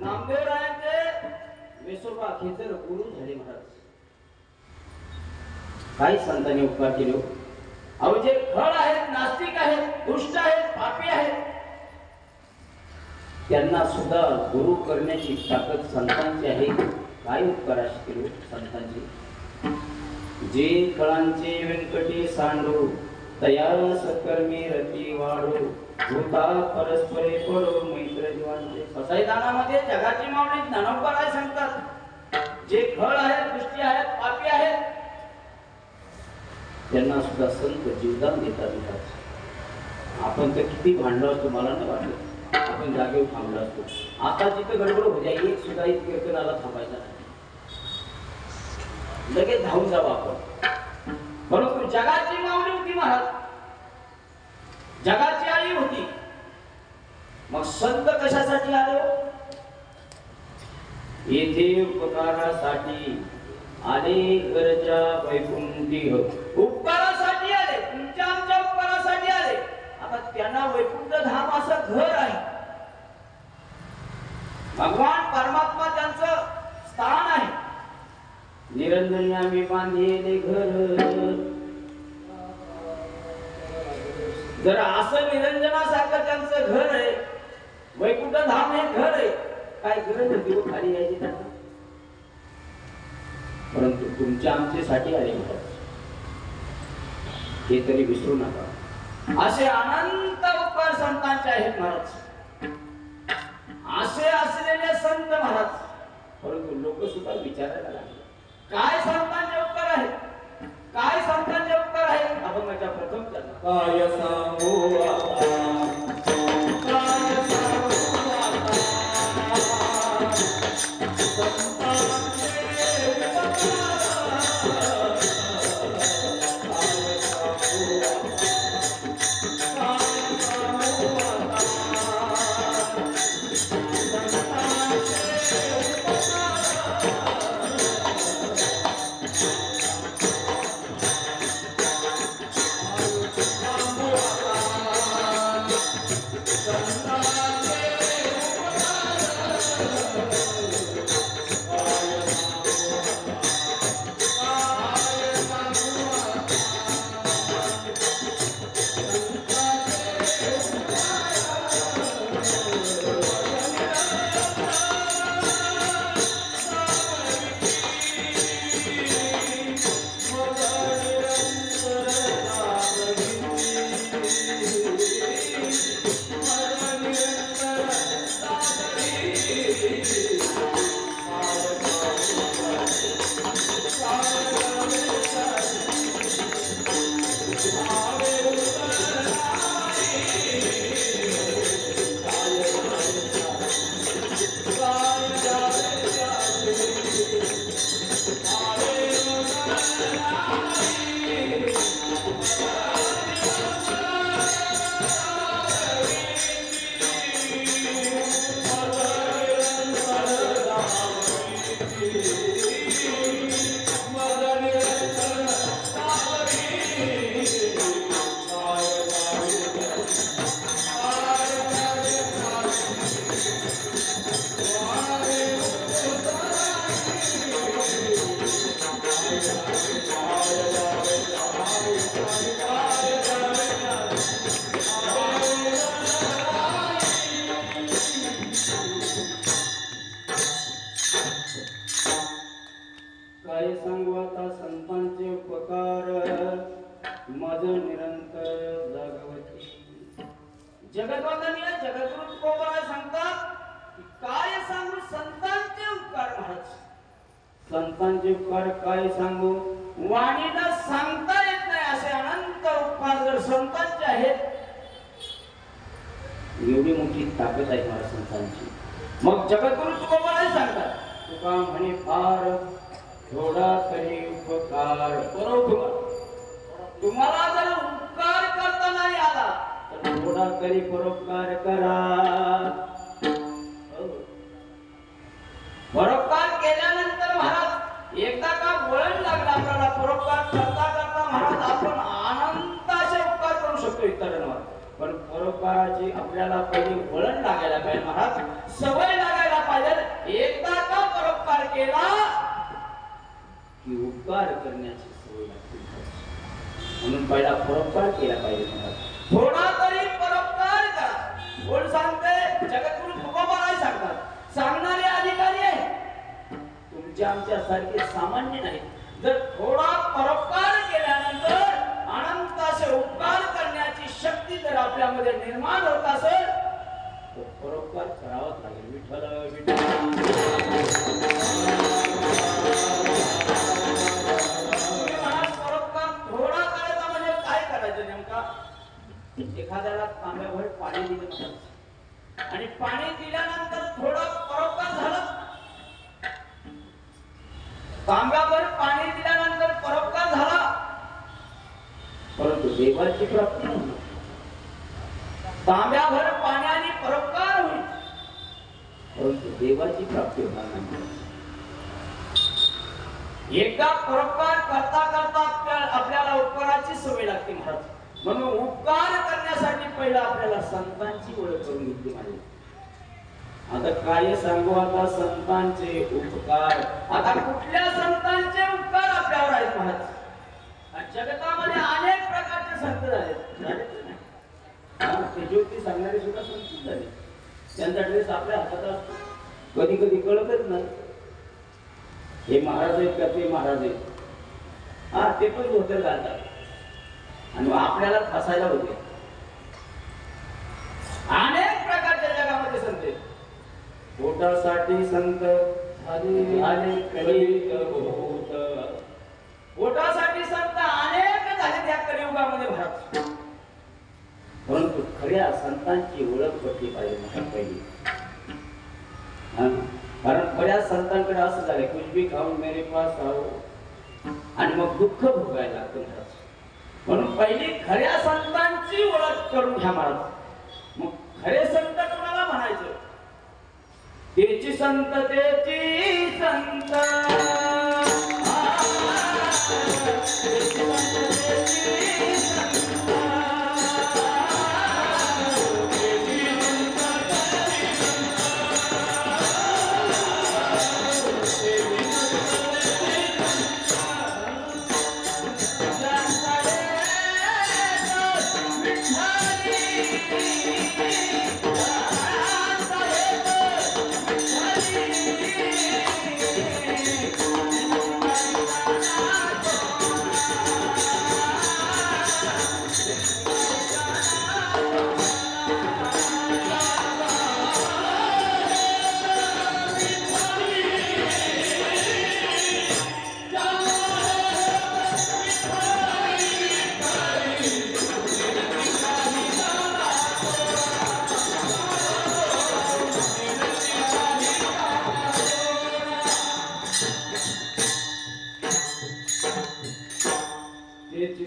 नामदेवरायांचे वेसोबा खेचर गुरु झाले महाराज काही संतांनी उपकार केले हो. अहो जे खळ आहेत नास्तिक आहेत दुष्ट आहेत पापी आहेत त्यांना सुद्धा गुरु करण्याची ताकद संतांची आहे. काय उपकार केले संतांची जे खळांचे व्यंकटी सांडू तया सकर्मी रती वाढू भूता परस्परे पडो मैत्र जीवांचे ससाई दानामध्ये जगाची मावणी ज्ञानोबा काय सांगतात जे खळ आहेत दुष्टी आहेत पापी आहेत त्यांना सुद्धा संत जीवदान देतात. आपण तर किती भांडलो असतो मला नाही वाटत आपण जागेवर थांबलो असतो. आता जिथं गडबड हो जाई एक सुद्धा एक कीर्तनाला थांबायचा नाही लगेच धावून जावं आपण. परंतु जगाची मावणी होती महाराज जगाची आई होती मग संत कशासाठी आले येथे उपकारासाठी आले घरच्या वैकुंठी उपकारासाठी आले तुमच्या आमच्या उपकारासाठी आले. आता त्यांना वैकुंठ धाम असं घर आहे भगवान परमात्मा त्यांचं स्थान आहे. निरंजनी आम्ही बांधलेले घर जर असं निरंजनासारखं त्यांचं घर आहे वैकुंठ धाम हे घर आहे काय गरज होती खाली यायची त्यांना. परंतु तुमच्या आमच्यासाठी आले हे तरी विसरू नका. असे अनंत उपकार संतांचे आहेत महाराज असे असलेले संत महाराज. परंतु लोक सुद्धा विचारायला लागले काय संतांचे उपकार आहेत काय संतांचे उपकार आहेत. आपण माझ्या प्रथम काय सांगू आता काय सांगू आता Hare सांगू आता संतांचे उपकार मज निरंतर जागवती. जगद्वंदनीय जगद्गुरु तुकोबराय सांगतात की काय सांगू संतांचे उपकार महाराज. संतांचे उपकार काय सांगू, वाणीला सांगता येत नाही असे अनंत उपकार जर संतांचे आहेत. एवढी मोठी ताकद आहे महाराज संतांची. मग जगद्गुरु तुकोबराय सांगतात तुका म्हणे फार थोडा तरी उपकार बरोबर. तुम्हाला जर उपकार करता नाही आला तर थोडा तरी परोपकार करा. परोपकार केल्यानंतर महाराज एकदा का वळण लागला आपल्याला परोपकार करता करता महाराज आपण अनंताचे उपकार करू शकतो इतरांवर. पण परोपकाराची आपल्याला पहिले वळण लागायला पाहिजे महाराज, सवय लागायला पाहिजे. एकदा का परोपकार केला की उपकार करण्याची सवय लागते. म्हणून पहिला परोपकार केला पाहिजे महाराज. थोडा तरी परोपकार करा. कोण सांगते, जगद्गुरु तुकोबराय सांगतात. सांगणारे अधिकारी आहे, तुमच्या आमच्या सारखे सामान्य नाही. जर थोडा परोपकार केल्यानंतर अनंत असे उपकार करण्याची शक्ती जर आपल्यामध्ये निर्माण होत असेल तर परोपकार करावाच लागेल. विठ्ठल परोपकार थोडा करायचा म्हणजे काय करायचं नेमका. एखाद्याला तांब्याभर पाणी दिलं आणि पाणी दिल्यानंतर थोडं परोपकार झालं. तांब्याभर पाणी दिल्यानंतर परोपकार झाला, परंतु देवाची प्राप्ती नाही. तांब्याभर पाण्याने परोपकार होईल परंतु देवाची प्राप्ती होणार नाही. एकदा परोपकार करता करता आपल्याला उपकाराची सवय लागते महाराज. म्हणून उपकार करण्यासाठी पहिला आपल्याला संतांची ओळख करून घेतली पाहिजे. आता काय सांगू आता संतांचे उपकार. आता कुठल्या संतांचे उपकार आपल्यावर आहेत महाराज. जगतामध्ये अनेक प्रकारचे संत झाले ते ज्योती सांगणारे सुद्धा संत झाले. त्यांचा ड्रेस आपल्या हातात असतो, कधी कधी कळतच नाही हे महाराज आहेत का ते महाराज आहेत. हा ते पण धोतर घालतात आणि आपल्याला फसायला होते. अनेक प्रकारच्या जगामध्ये संत आहेत. पोटासाठी संत झाले कलित होत. पोटासाठी संत अनेक झाले त्या कलियुगामध्ये भारत. परंतु खऱ्या संतांची ओळख पटली पाहिजे पहिली. कारण बऱ्याच संतांकडे असं झालंय कुछ भी खाऊन मेरे पास आओ आणि मग दुःख भोगायला लागतं महाराज. म्हणून पहिली खऱ्या संतांची ओळख करून घ्या महाराज. मग खरे संत कोणाला म्हणायचं. तेची संत तेची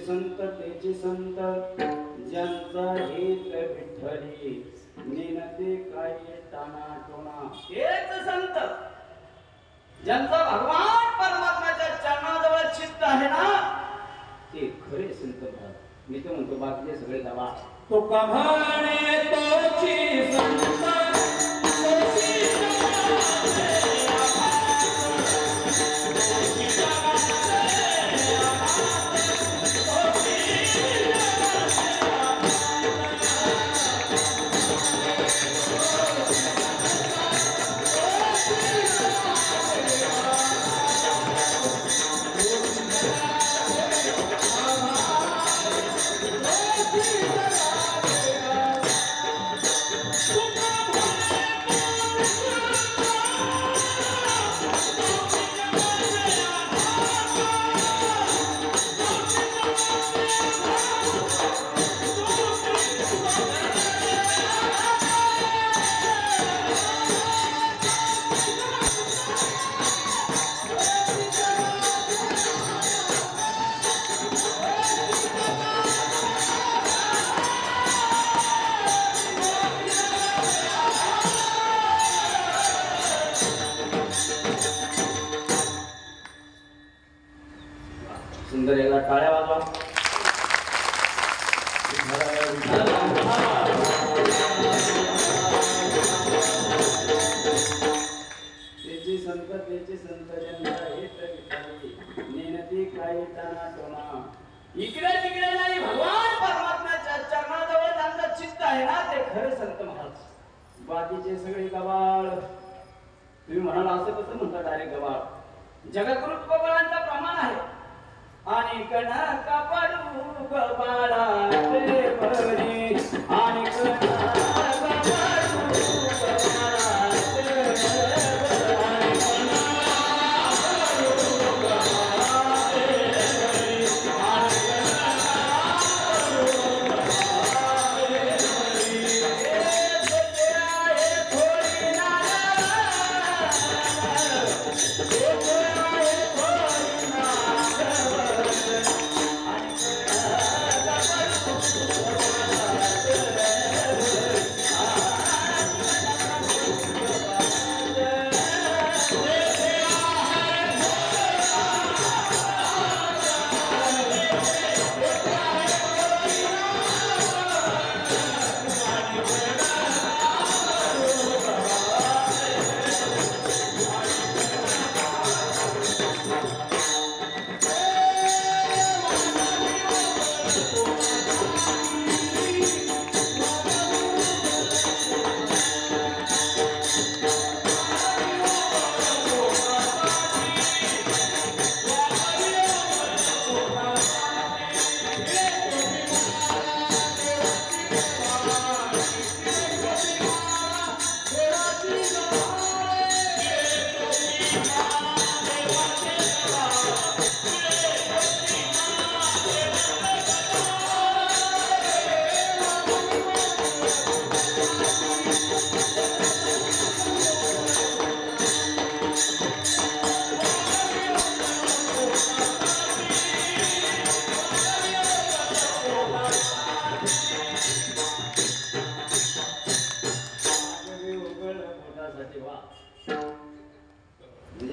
संत तेची संत ज्यांचा हित विठ्ठली नेनते काय टाना टोना. हेच संत ज्यांचा भगवान परमात्म्याच्या चरणाजवळ चित्त आहे ना ते खरे संत म्हणतात. मी तर म्हणतो बाकीचे सगळे दबा. तो कमाने तोची संत सुंदर एकदा टाळ्या वाजवा. त्याची संत जनता हेत विठाई, नेनती काही टाणा टोना. इकडे तिकडे नाही, भगवान परमात्म्याच्या चरणाजवळ त्यांचं चित्त आहे ना, ते खरं संत महाराज. बाकीचे सगळे गवाळ, तुम्ही म्हणाल असं कसं म्हणता डायरेक्ट गवाळ. जगद्गुरु तुकोबांचा प्रमाण आहे. आणि कणा कापडू गबाळा ते बरी, आणि कणा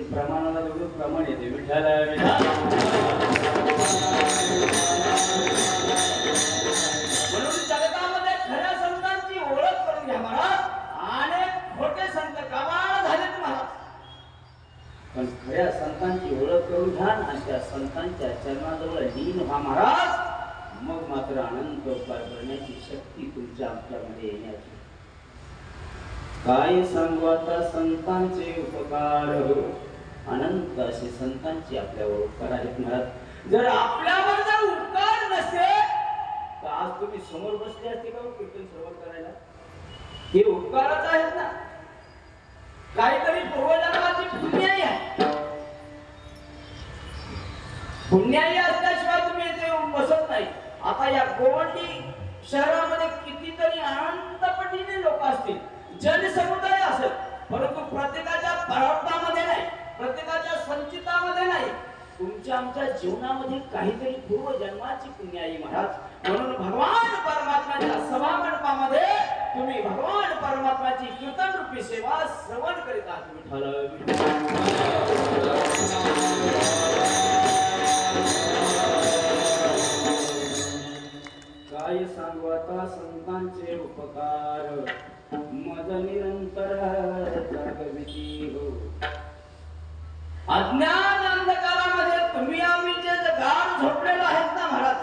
प्रमाणाला एवढं प्रमाण येते. विठ्ठल म्हणून जगतामध्ये खऱ्या संतांची ओळख करून घ्या महाराज. अनेक खोटे संत कमाल झालेत महाराज, पण खऱ्या संतांची ओळख करून घ्या आणि त्या संतांच्या चरणाजवळ लीन व्हा महाराज. मग मात्र अनंत उपकार करण्याची शक्ती तुमच्या आमच्यामध्ये येण्याची. काय सांगू आता संतांचे उपकार, अनंत असे संतांची आपल्यावर उपकार आहेत महाराज. जर आपल्यावर जर उपकार नसते तर आज तुम्ही समोर बसले असते का कीर्तन श्रवण करायला? हे उपकारच आहेत ना, काहीतरी पूर्वजन्माची पुण्याई आहे. पुण्याई असल्याशिवाय तुम्ही इथे बसत नाही. आता या गोवंडी शहरामध्ये कितीतरी अनंत पटीने लोक असतील, जनसमुदाय असेल, परंतु प्रत्येकाच्या प्रारब्धामध्ये नाही, प्रत्येकाच्या संचितामध्ये नाही. तुमच्या आमच्या जीवनामध्ये काहीतरी पूर्वजन्माची पुण्याई महाराज. म्हणून भगवान परमात्म्याच्या सभामंडपामध्ये तुम्ही भगवान परमात्म्याची कीर्तन रूपी सेवा श्रवण करीत आहात. काय सांगू आता संतांचे उपकार, मद निरंतर जागविती हो. अज्ञान अंधकारामध्ये तुम्ही आम्ही जे गाढ झोपलेलो आहेत ना महाराज,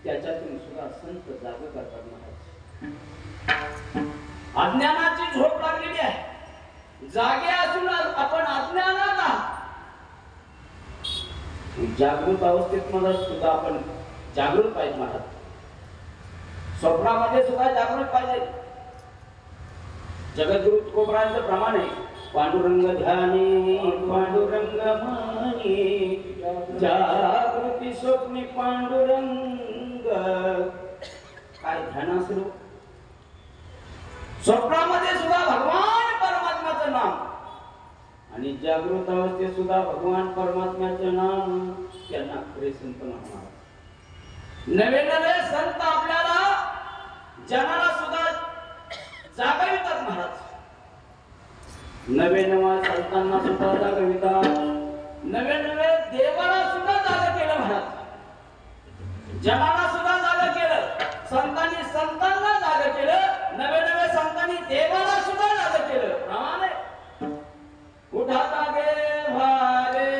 त्याच्यातून सुद्धा संत जाग करतात महाराज. अज्ञानाची झोप लागलेली आहे, जागे असून आपण अज्ञानात आहात. जागृत अवस्थेत मला सुद्धा आपण जागृत पाहिजे महाराज. स्वप्नामध्ये सुद्धा जागृत पाहिजे. जगद्गुरु तुकोबांचं प्रमाण आहे, पांडुरंग ध्यानी पांडुरंग मानी, जागृती स्वप्नी पांडुरंग. काय ध्यान असलो, स्वप्नामध्ये सुद्धा भगवान परमात्म्याचं नाम आणि जागृत अवस्थेत सुद्धा भगवान परमात्म्याचं नाम. त्यांना खरे संत म्हणतात. नवे नवे संत आपल्याला जनाला सुद्धा जागवितात महाराज. नवे नव्या संतांना सुद्धा जागवितात, नवे नवे देवाला सुद्धा जगाला सुद्धा जाग केलं, संतांनी संतांना जाग केलं, नवे नवे संतांनी देवाला सुद्धा जाग केलं. प्रमाणे उठा जागे भारे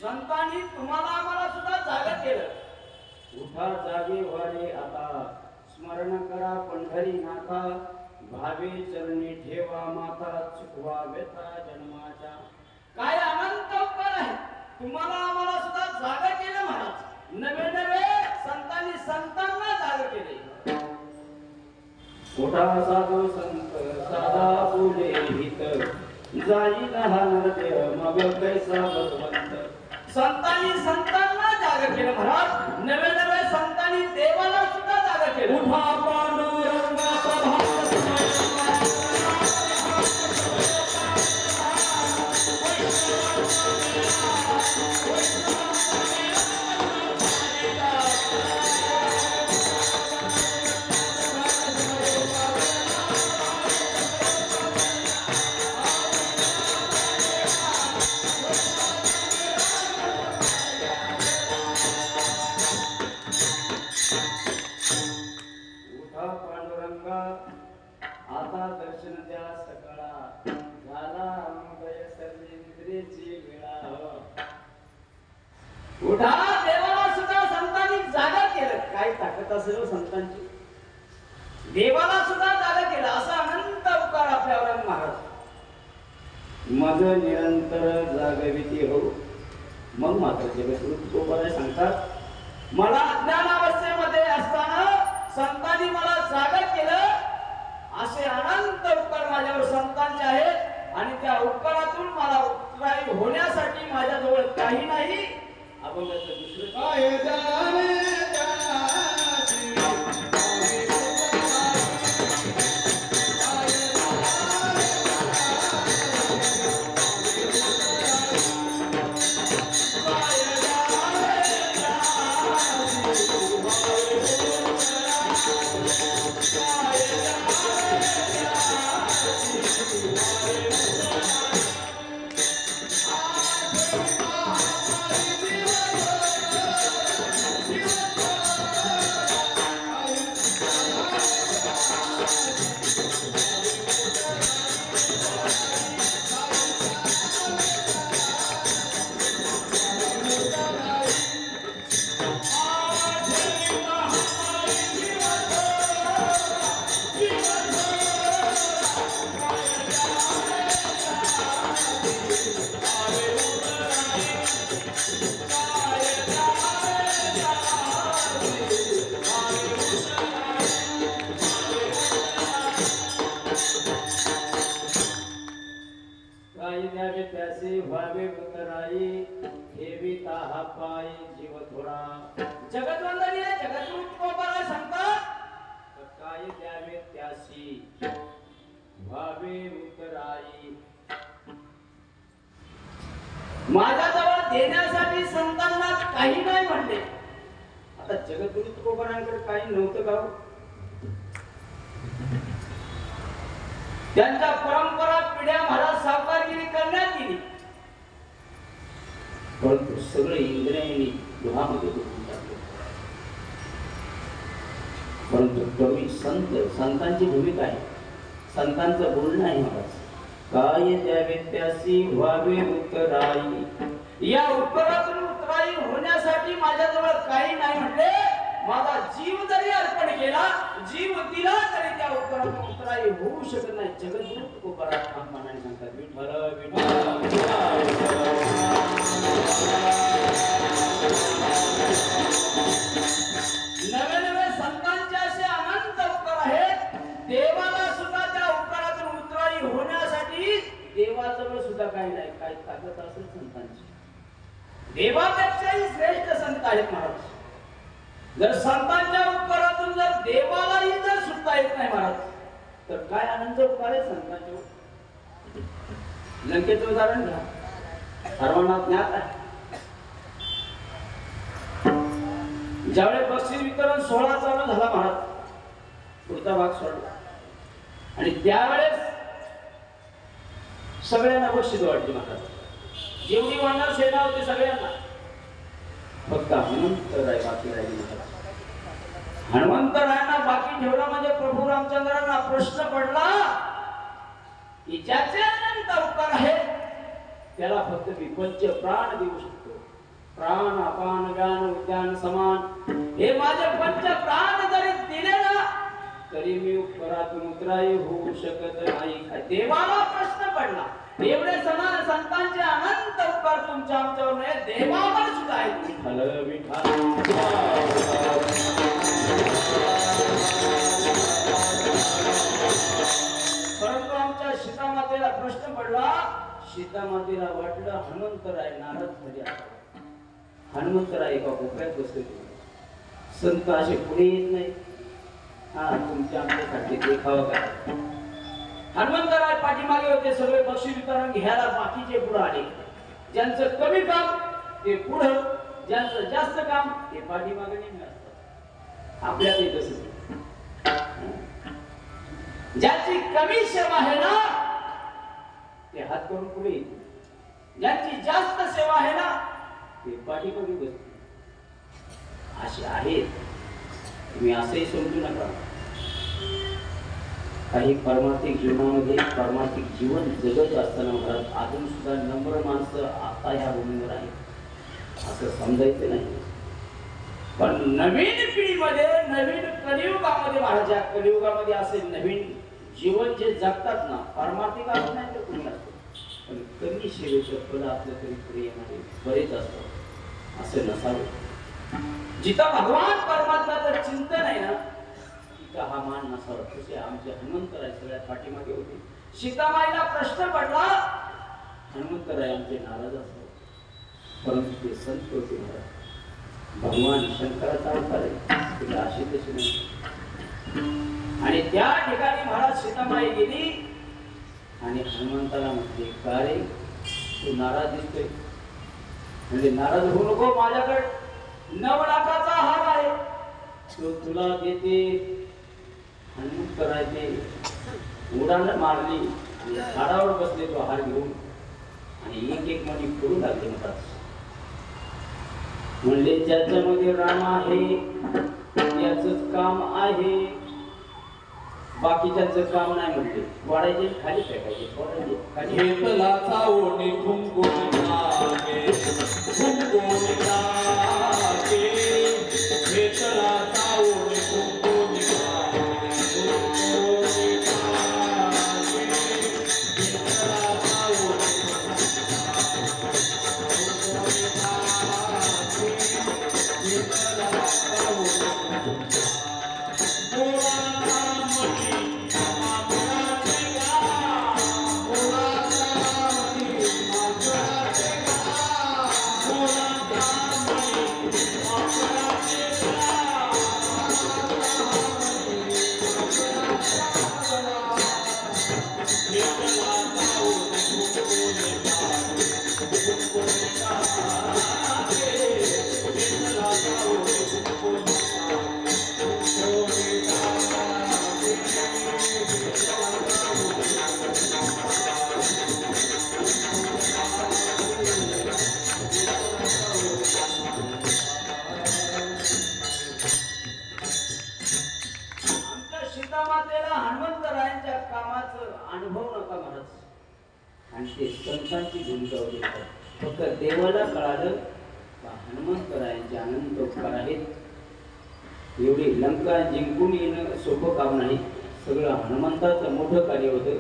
संतांनी तुम्हाला आम्हाला सुद्धा जाग केलं. उठा जागे व्हारे आता, स्मरण करा पंढरीनाथा, भावे चरणी ठेवा माता, चुकवा व्यथा जन्माच्या. काय अनंत उपकार आहे, तुम्हाला आम्हाला सुद्धा जाग केलं महाराज. नवे नवे संतांनी संतांना जाग केले. उठा साधू संत साधा बोले हित, जाई लहान देव मग कैसा भगवंत. संतांनी संतांना जाग केलं महाराज. नवे नवे संतांनी देवाला सुद्धा जाग केलं. उठा पांडुरंगा प्रभात उठा पांडुरंगा आता दर्शन द्या सकाळा, झाला उदय सर्वेंद्रियाची वेळा. उठा, देवाला सुद्धा संतांनी जागा केलं. काय ताकद असेल संतांची, देवाला सुद्धा जागा केलं. असा अनंत उपकार आपल्यावर आहे महाराज. मग निरंतर जागविती हो. मग मात्र जगद्गुरु तुकोबाराय सांगतात, मला अज्ञान अवस्थेमध्ये असताना संतांनी मला जागा केलं. असे अनंत उपकार माझ्यावर संतांचे आहेत आणि त्या उपकारातून मला उत्तरायी होण्यासाठी माझ्याजवळ काही नाही. अभंगाचं दुसरं काय जाणे त्याचे व्हावे उतराई, ठेविता हा पाय जीव थोडा. जगतवंदनीय जगद्गुरु तुकोबाराय सांगतात, काय द्यावे त्यासी व्हावे उतराई. माझ्याजवळ देण्यासाठी संतांना काही नाही म्हणले. आता जगद्गुरु तुकोबारांकडे काही नव्हतं का? त्यांच्या परंपरा पिढ्या महाराज सावकारगिरी करण्यात गेली, परंतु सगळे इंद्रियांनी दुहामध्ये डुबून टाकले. परंतु कवी संतांची भूमिका आहे, संतांचं बोलणं आहे महाराज. काय द्यावे त्यासी व्हावे उत्तराई. या उत्तरातून उत्तराई होण्यासाठी माझ्याजवळ काही नाही म्हटले, माझा जीव जरी अर्पण केला, जीव दिला तरी त्या उत्तरातून उतराई होऊ शकत नाही. जगद्गुरु तुकोबाराम ठामपणाने सांगतात, विठ्ठल विठ्ठल. नवे नवे संतांचे असे अनंत उपकार आहेत. देवाला सुद्धा त्या उपकारातून उतराई होण्यासाठी देवाजवळ सुद्धा काही नाही, काही ताकद असेल संतांची. देवापेक्षाही श्रेष्ठ संत आहेत महाराज. जर संतांच्या उपकारातून जर देवालाही जर सुटता येत नाही महाराज, तर काय आनंद उपकार आहे संतांचे. लंकेचं उदाहरण घ्या, सर्वांना ज्ञात आहे. ज्यावेळेस बक्षीस वितरण सोहळा चालू झाला महाराज, पुढचा भाग सोडला आणि त्यावेळेस सगळ्यांना बक्षीस वाटली महाराज. जेवढी वाढणार सेना होती सगळ्यांना, फक्त हनुमंतराय बाकी राहिली महाराज. हनुमंतरायांना बाकी ठेवला म्हणजे प्रभू रामचंद्रांना प्रश्न पडला की ज्याचे अनंत उपकार आहे त्याला फक्त मी पंच प्राण देऊ शकतो. प्राण अपान व्यान उद्यान समान, हे माझे पंच प्राण जरी दिले ना तरी मी उपकारातून उतराई होऊ शकत नाही. देवाला प्रश्न पडला, एवढे समान संतांचे अनंत उपकार तुमच्या आमच्यावर नाही, देवावर सुद्धा आहेत. विठ्ठल विठ्ठल. परंतु आमच्या सीतामातेला प्रश्न पडला, सीतामातेला वाटलं हनुमंतराय नाराज झाले. हनुमंतराय एका कोपऱ्यात बसले. संत असे पुढे येत नाही, हा तुमच्या आमच्यासाठी देखावा काय. हनुमंतराय पाठीमागे होते, सगळे बक्षीस वितरण घ्यायला बाकीचे पुढे आले. ज्यांचं कमी काम ते पुढं, ज्यांचं जास्त काम ते पाठीमागे नेहमी असतात. आपल्याकडे कसं ज्याची कमी सेवा आहे ना ते हात करून पुढे येते, ज्यांची जास्त सेवा आहे ना ते पाठीमागे बसते. असे आहेत. तुम्ही असंही समजू नका, काही पारमार्थिक जीवनामध्ये पारमार्थिक जीवन जगत असताना महाराज अजून सुद्धा नम्र माणसं आता ह्या भूमीवर आहेत असं समजायचं नाही. पण नवीन पिढीमध्ये, नवीन कलियुगामध्ये महाराज, या कलियुगामध्ये असे नवीन जीवन जे जगतात ना, पारमार्थिक असं नाही तर कुणी असतो, पण कमी सेवेचं फळ आपलं तरी पुढे येणारे बरेच असतात. असं नसावं. जिथं भगवान परमात्म्याचं चिंतन आहे ना तिथं हा मान नसावा. तसे आमचे हनुमंतराय सगळ्यात पाठीमागे होते. सीतामाईला प्रश्न पडला, हनुमंतराय आमचे नाराज असावे, परंतु ते संत होते महाराज. भगवान शंकराचा अवतार आहे, तिला अशी तशी नाही. आणि त्या ठिकाणी महाराज सीतामाई गेली आणि हनुमंताला म्हटले, का रे तू नाराज दिसतोय? म्हणजे नाराज होऊ नको, माझ्याकडे 9 लाखाचा हार आहे, तो तुला देते. हनुमंतराय ते उडान मारली आणि झाडावर बसले तो हार घेऊन आणि एक एक मणी करू लागले. म्हणले ज्याच्यामध्ये राम आहे त्याच काम आहे, बाकीच्याच काम नाही. म्हणते वाढायचे खाली फेकायचे, वाढायचे खाली. घेतला चावणी कुंकुम लागे, कुंकुम लागे, घेतला चावणी कुंकुम लागे, कुंकुम लागे, घेतला चावणी हनुमंतरायांच्या कामाचं अनुभव नका महाराज. आणि ते संतांची भूमिका होती. फक्त देवाला कळालं हनुमंतरायांचे अनंत उपकार आहेत. एवढी लंका जिंकून येणं सोपं काम नाही. सगळं हनुमंताचं मोठं कार्य होतं.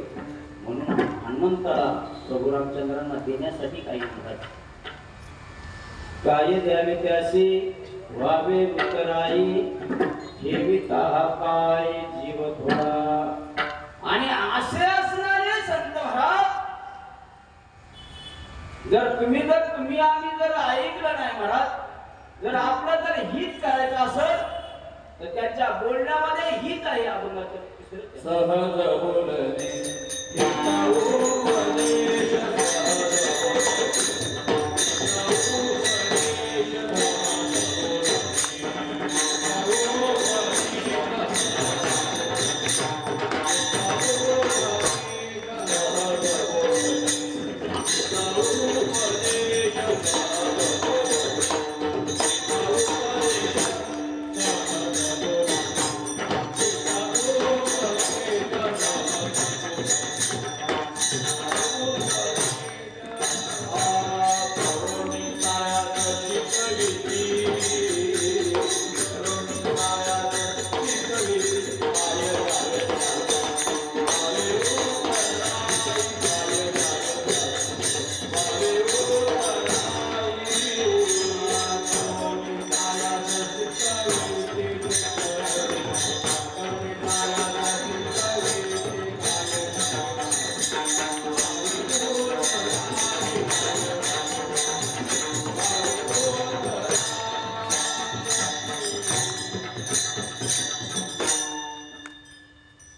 म्हणून हनुमंताला प्रभू रामचंद्रांना देण्यासाठी काही म्हणतात. काय द्यावे त्याशी व्हावे उतराई, ठेविता हा पाय जीव थोडा. आणि असे असणारे संत महाराज जर तुम्ही आम्ही जर ऐकलं नाही महाराज, जर आपलं जर हित करायचं असेल तर त्याच्या बोलण्यामध्ये हित आहे. अभंगाचं सहज बोलणे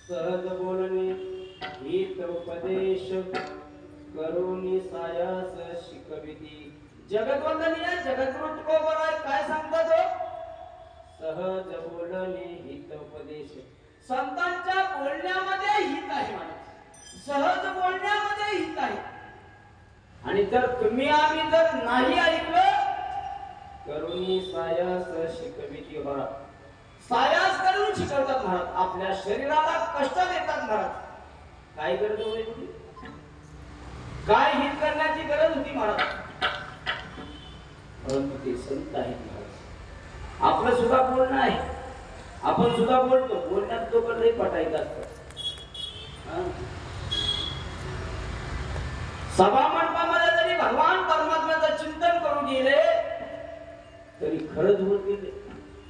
सहज बोलणे हित उपदेश करुणी सायास शिकविती. जगतवंदनीय जगद्गुरु तुकोबराय काय सांगतात हो? सहज बोलणे हित उपदेश. संतांच्या बोलण्यामध्ये हित आहे महाराज. सहज बोलण्यामध्ये हित आहे. आणि जर तुम्ही आम्ही जर नाही ऐकलं, करुणी सायास शिकविती व्हा. सायास करून शिकवतात महाराज. आपल्या शरीराला कष्ट देतात महाराज. काय गरज होती? काय हित करण्याची गरज होती महाराज? परंतु ते संत आहेत महाराज. आपलं सुद्धा बोलणं आहे. आपण सुद्धा बोलतो. बोलण्यात तो लई पटायचं असतं. सभा मंडपामध्ये जरी भगवान परमात्म्याचं चिंतन करून गेले तरी खरंच होत गेले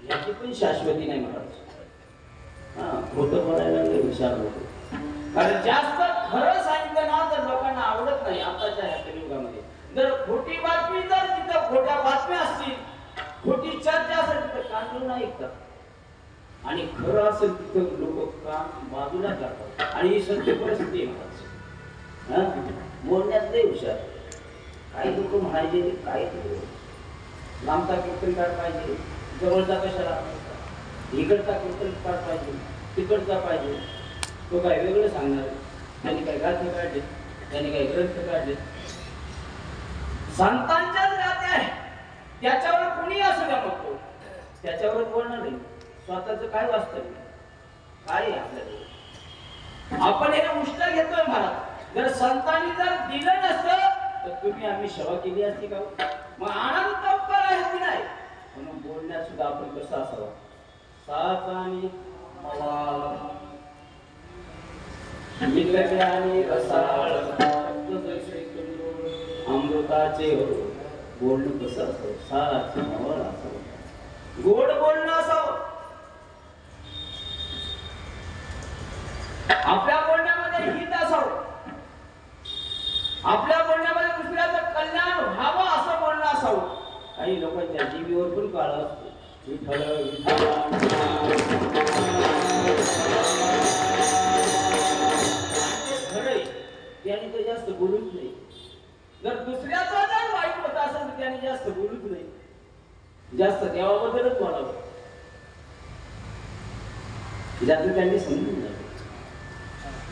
याची पण शाश्वती नाही महाराज. खोटं बोलायला लागले हुशार होतो. कारण जास्त खरं सांगितलं ना तर लोकांना आवडत नाही. आताच्या ह्या कलियुगामध्ये जर खोटी बातमी जर तिथं खोट्या बातम्या असतील, खोटी चर्चा असेल तिथं कान ऐकतात. आणि खरं असेल तिथं लोक कान बाजूला करतात. आणि ही सत्य परिस्थिती आहे महाराज. बोलण्यात लय हुशार. काही लोक म्हणायचे काय लांबचा कीर्तनकार पाहिजे, जवळचा कशाला, इकडचा कीर्तनकार पाहिजे, तिकडचा पाहिजे. तो काय वेगळं सांगणार. त्यांनी काय गाथे काढले, त्यांनी काय ग्रंथ काढले. संतांच्याच गाथे आहे. त्याच्यावर कुणी असू द्या बघतो, त्याच्यावर बोलणार नाही. स्वतःच काय वास्तव्य काय आहे आपल्याला? आपण हे उष्ट घेतोय महाराज. जर संतांनी जर दिलं नसतं तर तुम्ही आम्ही सेवा केली असती का? मग आनंद उपकार आहे की नाही? म्हणून बोलण्यात सुद्धा आपण कसं असावं. साच आणि मवाळ मिलके आणि रसाळ अमृताचे बोलणं कसं असावं. साच मवाळ असावं. गोड बोलणं असावं. आपल्या बोलण्यामध्ये हित असावं. आपल्या बोलण्यामध्ये दुसऱ्याचं कल्याण व्हावं असं बोलणं असावं. काही लोकांच्या जीवीवर पण काळ असतो. विठ्ठल खरंय त्याने तर जास्त बोलूच नाही. जर दुसऱ्याचा जर वाईट होत असेल तर त्याने जास्त बोलूच नाही. जास्त देवाबद्दलच बोलावं. ज्यातून त्यांनी समजून जावं.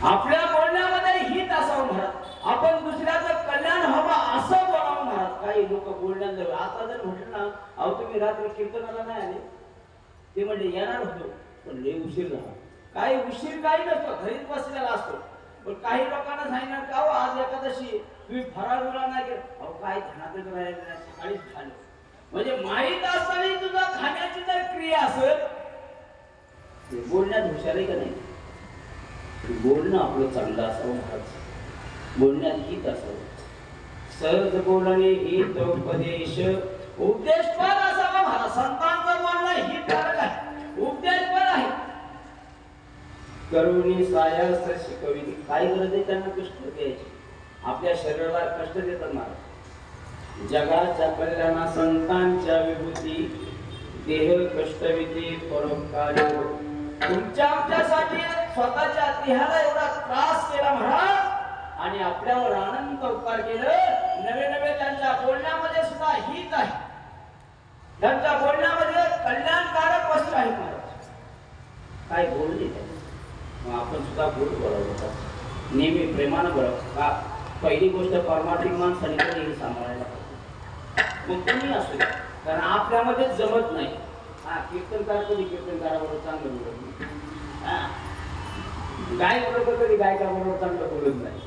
आपल्या बोलण्यामध्ये हित असावं महाराज. आपण दुसऱ्याचं कल्याण हवं असं बोलावं महाराज. काही लोक बोलण्यात जावे. आता जर म्हटलं ना, अहो तुम्ही रात्री कीर्तनाला नाही आले, ते म्हणले येणार होतो पण लय उशीर झाला. काही उशीर काही नसतो, घरीच बसलेला असतो. पण काही लोकांना सांगणार का आज एकादशी तुम्ही फराळ बिराळ नाही केलं. अहो काय ध्यानातच राहिलं नाही, सकाळीच झालं. म्हणजे माहीत असताना तुझा खाण्याची जर क्रिया असेल, बोलण्यात हुशार आहे का नाही? बोलणं आपलं चांगलं असावं, बोलण्यात हित असावं, सहज बोलणे हित उपदेश उपदेशपर असावा. महाराज संतांचं बोलणं हितकारक आहे, उपदेशपर आहे. करुणी सायास शिकविली. काय गरज आहे त्यांना कष्ट द्यायची? आपल्या शरीराला कष्ट देतात महाराज. जगाच्या कल्याणा संतांच्या विभूती देह कष्टविधी परोपकारी. तुमच्या आमच्यासाठी स्वतःच्या देहाला एवढा त्रास केला महाराज आणि आपल्यावर आनंद उपकार केलं. नवे नवे त्यांच्या बोलण्यामध्ये सुद्धा हित आहे, त्यांच्या बोलण्यामध्ये कल्याणकारक वस्तू आहे महाराज. काय बोलले मग आपण सुद्धा गोड बोलावं, नेहमी प्रेमानं बोलावं. का पहिली गोष्ट परमार्थिक माणसाने कधी सांभाळायला पाहिजे, मग कोणी असू द्या, कारण आपल्यामध्ये जमत नाही. हा कीर्तनकार कधी कीर्तनकाराबरोबर चांगलं बोलत नाही, गायक बरोबर कधी गायकाबरोबर चांगलं बोलत नाही.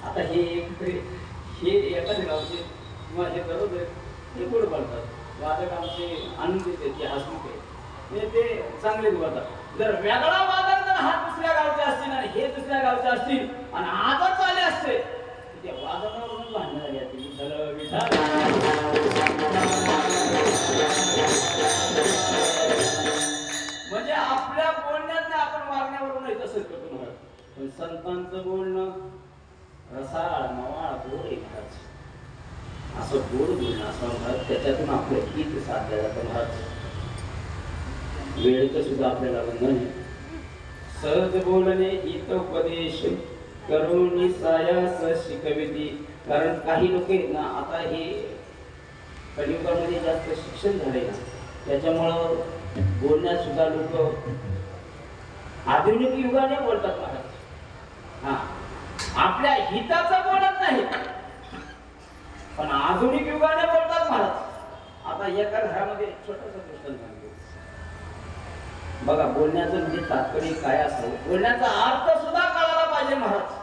आता हे एखाद्या गावचे माझे दररोज ते गोड बोलतात, वादक आमचे आनंदित आहेत, ते हसमुख आहे, ते चांगलेच बोलतात. जर वेगळा वादक जर हा दुसऱ्या गावचे असतील आणि हे दुसऱ्या गावचे असतील आणि आजच आले असते, त्या वादकावरून भांडण झाली असतील. म्हणजे आपल्या बोलण्यात नाही, आपण वागण्यावरून तसंच करतो महाराज. पण संतांचं बोलणं रसाळ मवाळ गोड आहे, असं गोड बोलणं असं महाराज, त्याच्यातून आपलं हित साधलं जातं महाराज. वेळेचं सुद्धा आपल्याला बंधन आहे. सहज बोलणे हित उपदेश करुणी सायास शिकविती. कारण काही लोक आहेत ना, आता हे कलियुगामध्ये जास्त शिक्षण झाले ना, त्याच्यामुळं बोलण्यात सुद्धा लोक आधुनिक युगाने बोलतात महाराज. हा आपल्या हिताचं बोलत नाही, पण आधुनिक युगाने बोलतात महाराज. आता एका घरामध्ये छोटस दृष्टांत सांगतो बघा. बोलण्याचं म्हणजे तात्पर्य काय असावं, बोलण्याचा अर्थ सुद्धा कळायला पाहिजे महाराज.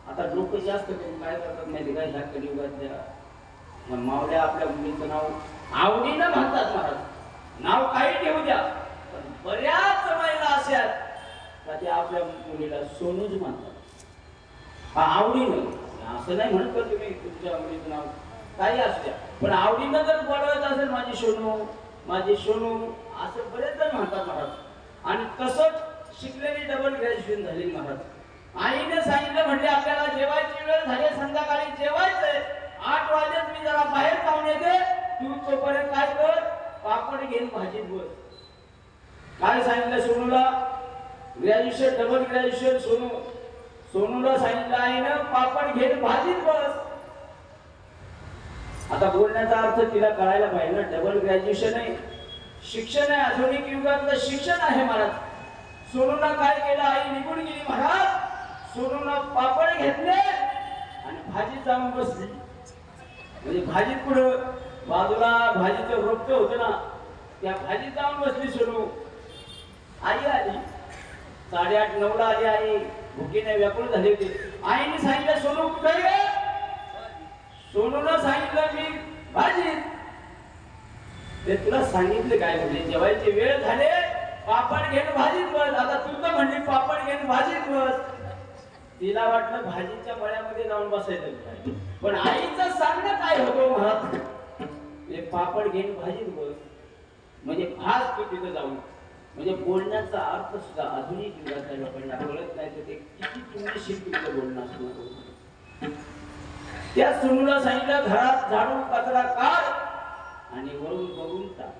आता लोक जास्त करून काय करतात माहिती का, ह्या कलियुगातल्या मावल्या आपल्या मुलीचं नाव आवडीनं म्हणतात महाराज. नाव काही ठेवू द्या, पण बऱ्याच महिला अशा का ते आपल्या मुलीला सोनूच म्हणतात. हा आवडीनं, असं नाही म्हणत का तुम्ही तुमच्या मुलीचं नाव काही असू द्या, पण आवडीनं जर बोलवत असेल माझी सोनू माझी सोनू, असं बरेच जण म्हणतात महाराज. आणि तसंच शिकलेली डबल ग्रॅज्युएशन झाली महाराज. आईने सांगितलं म्हटले आपल्याला जेवायची वेळ झाली, संध्याकाळी जेवायचंय, 8 वाजलेत, मी जरा बाहेर जाऊन येते, तू तोपर्यंत काय कर, पापड घेऊन भाजीत बस. काय सांगितलं सोनूला? Graduation double graduation Sonu. सोनूला सांगितलं आईनं पापड घेऊन भाजीत बस. आता बोलण्याचा अर्थ तिला कळायला पाहिजे ना. डबल ग्रॅज्युएशन आहे, शिक्षण आहे, आधुनिक युगातलं शिक्षण आहे महाराज. सोनूला काय केलं, आई निघून गेली महाराज. सोनूला पापड घेतले आणि भाजीत जाऊन बसली. म्हणजे भाजीत पुढं बाजूला भाजीचं रोपटं होतं ना, त्या भाजीत जाऊन बसली सोनू. आई आली 8:30-9ला आली. आई भुकीने व्याकुळ झाली होती. आईने सांगितलं सोनू कुठे गे? सोनूला सांगितलं मी भाजीत. ते तुला सांगितलं काय म्हणजे जेवायची वेळ झाले, पापड घेऊन भाजीत बस. आता तू तर म्हणली पापड घेऊन भाजीत बस. तिला वाटलं भाजीच्या मळ्यामध्ये जाऊन बसायचं, पण आईचं सांगणं काय होतं महाराज, ते पापड घेऊन भाजीत बस म्हणजे भाज तू तिथं जाऊन. म्हणजे बोलण्याचा अर्थ सुद्धा आधुनिक युगातल्या लोकांना कळत नाही. तर ते किती तुम्ही शिकवलं बोलणं असणार. त्या सोनूला सांगितलं घरात झाडू कचरा काढ आणि वरून बघून टाक.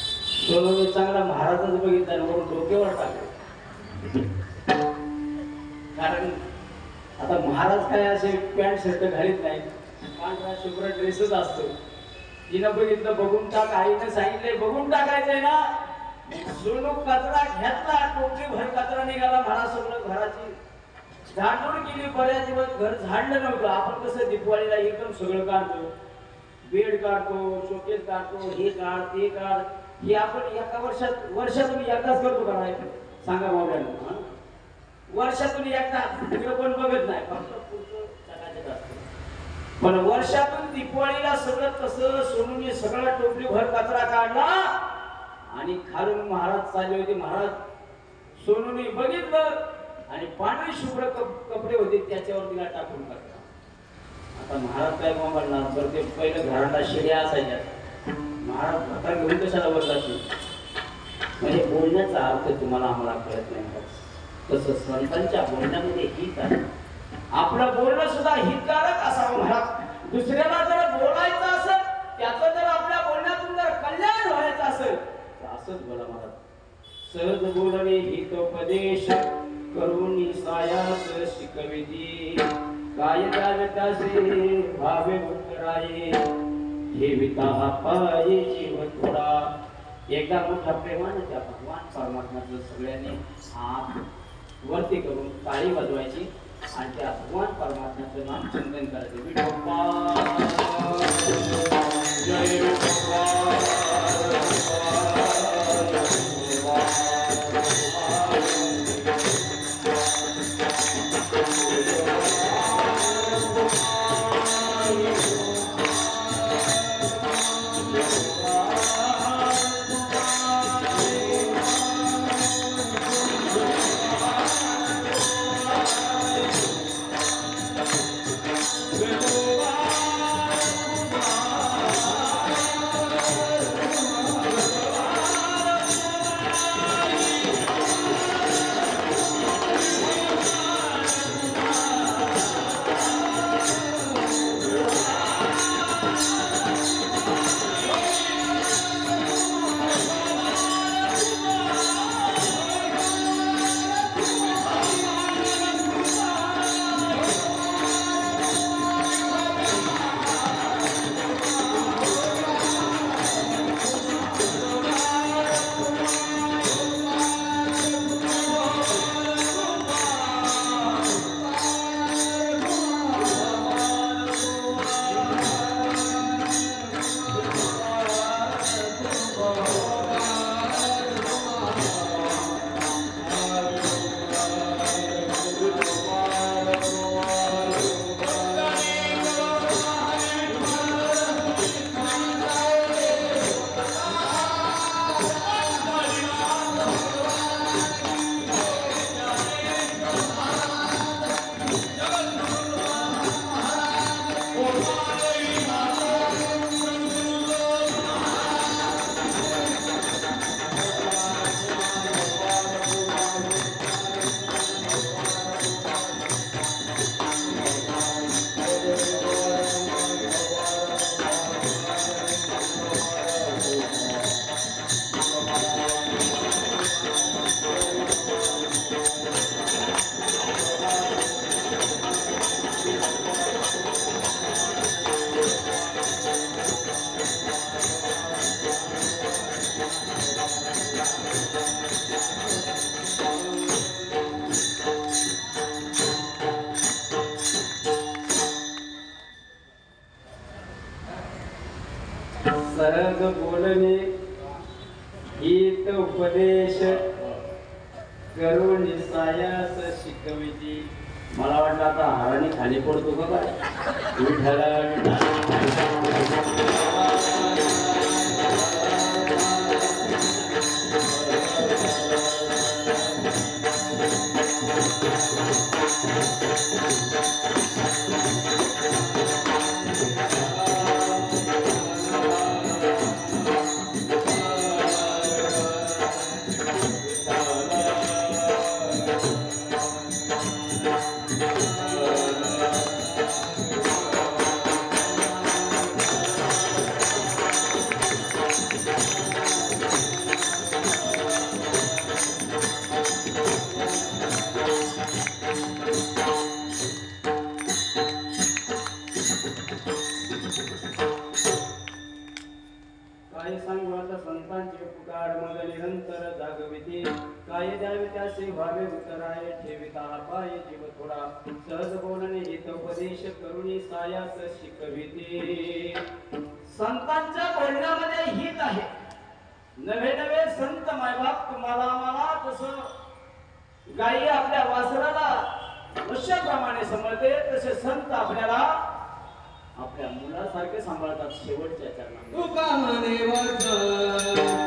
सोनूने चांगला महाराजच बघितला आणि वरून डोक्यावर टाकलं. कारण आता महाराज काय असे पॅन्ट शर्ट घालीत नाही, पांढरा शुभ्र ड्रेसच असतो. तिनं बघितलं बघून टाक. आईने सांगितले बघून टाकायचंय ना. सोनू कचरा घेतला, टोपली भर कचरा निघाला महाराज. सगळं घराची झाडून केली. बऱ्याच दिवस घर झाडलं नव्हतं. आपण कसं दिवाळीला एकदम सगळं काढतो, बेड काढतो, शोकेस काढतो, हे काढ ते काढ. हे आपण एका वर्षातून एकदाच करतो का नाही सांगा मावल्यानं? वर्षातून एकदा तिकडे कोण बघत नाही, फक्त पुढचं सकाळचं असतं. पण वर्षातून दीपावलीला सगळं कसं सोनूने सगळा टोपली भर कचरा काढला आणि खालून महाराज चालले होते. महाराज सोनूने बघितलं आणि पांढरी शुभ्र कपडे होते त्याच्यावर तिला टाकून टाकला. आता महाराज काय म्हणणार तर ते पहिलं घरांना शिड्या असायच्या. महाराज भाता घेऊन कशाला वर जातील. म्हणजे बोलण्याचा अर्थ तुम्हाला आम्हाला कळत नाही. तसं संतांच्या बोलण्यामध्ये हित आहे. आपलं बोलणं सुद्धा हितकारक असावं. महाराज दुसऱ्याला जर बोलायचं असेल त्याचं जर आपल्या बोलण्यातून जर कल्याण व्हायचं असेल तर असंच बोला. महाराज सहज बोलणे हितोपदेश करून सायास शिकविती काय द्यावे त्याचे भावे उत्तराये ठेविता पाये जीव थोडा. एकदा मोठ्या प्रेमाने त्या भगवान परमात्म्याचं सगळ्यांनी हात वरती करून टाळी वाजवायची आणि त्या भगवान परमात्म्याचं नाम चिंतन करायचं. विठोबा जय विठोबा. सहज बोलणे हित उपदेश करून सायास शिकविती. मला वाटलं आता हाराने खाली पडतो का काय. विठ्ठल काय सांगू आता संतांचे पुकार मग निरंतर जागविते काय द्यावे त्याचे भावे उत्तराय ठेविता पाये जीव थोडा सहज बोलणे हितोपदेश करुणी सायास शिकविते. संतांच्या बोलण्यामध्ये हित आहे. नवे नवे संत मायबाप तुम्हाला मला तसं गायी आपल्या वासराला वश्याप्रमाणे समजते तसे संत आपल्याला आपल्या मुलासारखे सांभाळतात शेवटच्या चरणामध्ये. तुका म्हणे वचन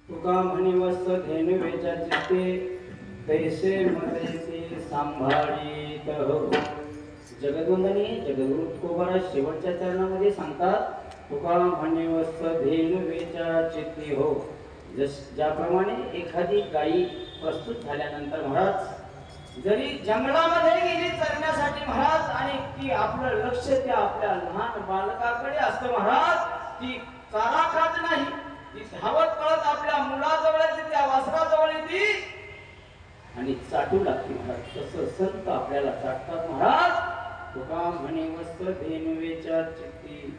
तुका म्हणे वस्त धेनुवेच्या चित्ते तैसे मध्ये ते सांभाळीत हो. जगदवंदनी जगद्गुरु तुकोबारा शेवटच्या चरणामध्ये सांगतात तुका म्हणे वस्त धेनुवेच्या चित्ती हो. ज्याप्रमाणे एखादी गायी प्रस्तुत झाल्यानंतर महाराज जरी जंगलामध्ये गेली चरण्यासाठी महाराज आणि ती आपलं लक्ष त्या आपल्या लहान बालकाकडे असतं महाराज, ती चारा खात नाही, ती धावत पळत आपल्या मुलाजवळ येते, त्या वासराजवळ येते आणि चाटू लागते महाराज. तसं संत आपल्याला चाटतात महाराज. तुका म्हणे वस्त धेनुवेच्या चित्ती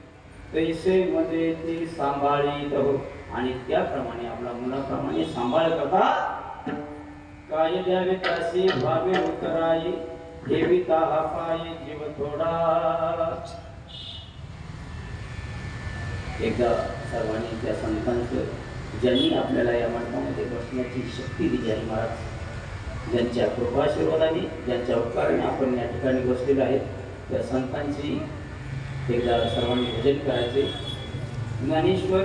तैसे मध्ये ती सांभाळीत हो. आणि त्याप्रमाणे आपल्या मुलाप्रमाणे सांभाळ करतात. काय द्यावे त्यासी भावे उतराई ठेविता हा पायी जीव थोडा. एकदा सर्वांनी त्या संतांचं ज्यांनी आपल्याला या मंडपामध्ये बसण्याची शक्ती दिली आहे महाराज, ज्यांच्या कृपाशीर्वादाने ज्यांच्या उपकाराने आपण या ठिकाणी बसलेलो आहे, त्या संतांची एकदा सर्वांनी भजन करायचे. ज्ञानेश्वर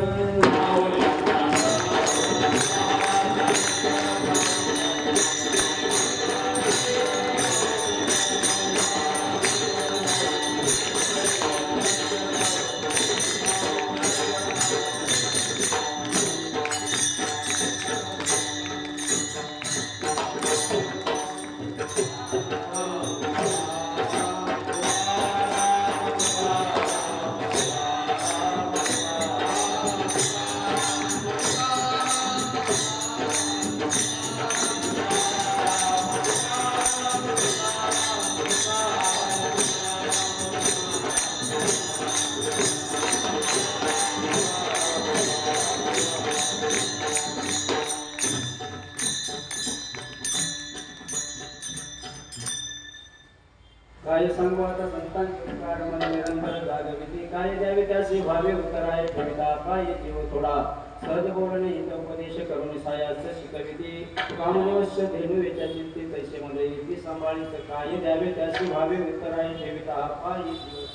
काय सांगू आता संतांचे उपकार मन निरंतर जागविते. काय द्यावे त्यासी भावे उतराय ठेविता पायी जीव थोडा. सहज बोलणे हित उपदेश करून सायास शिकविते. कामनेवश्य धेनुवेच्या चित्ती तैसे मध्ये ती सांभाळीत. काय द्यावे त्यासी भावे उतराय ठेविता पायी जीव.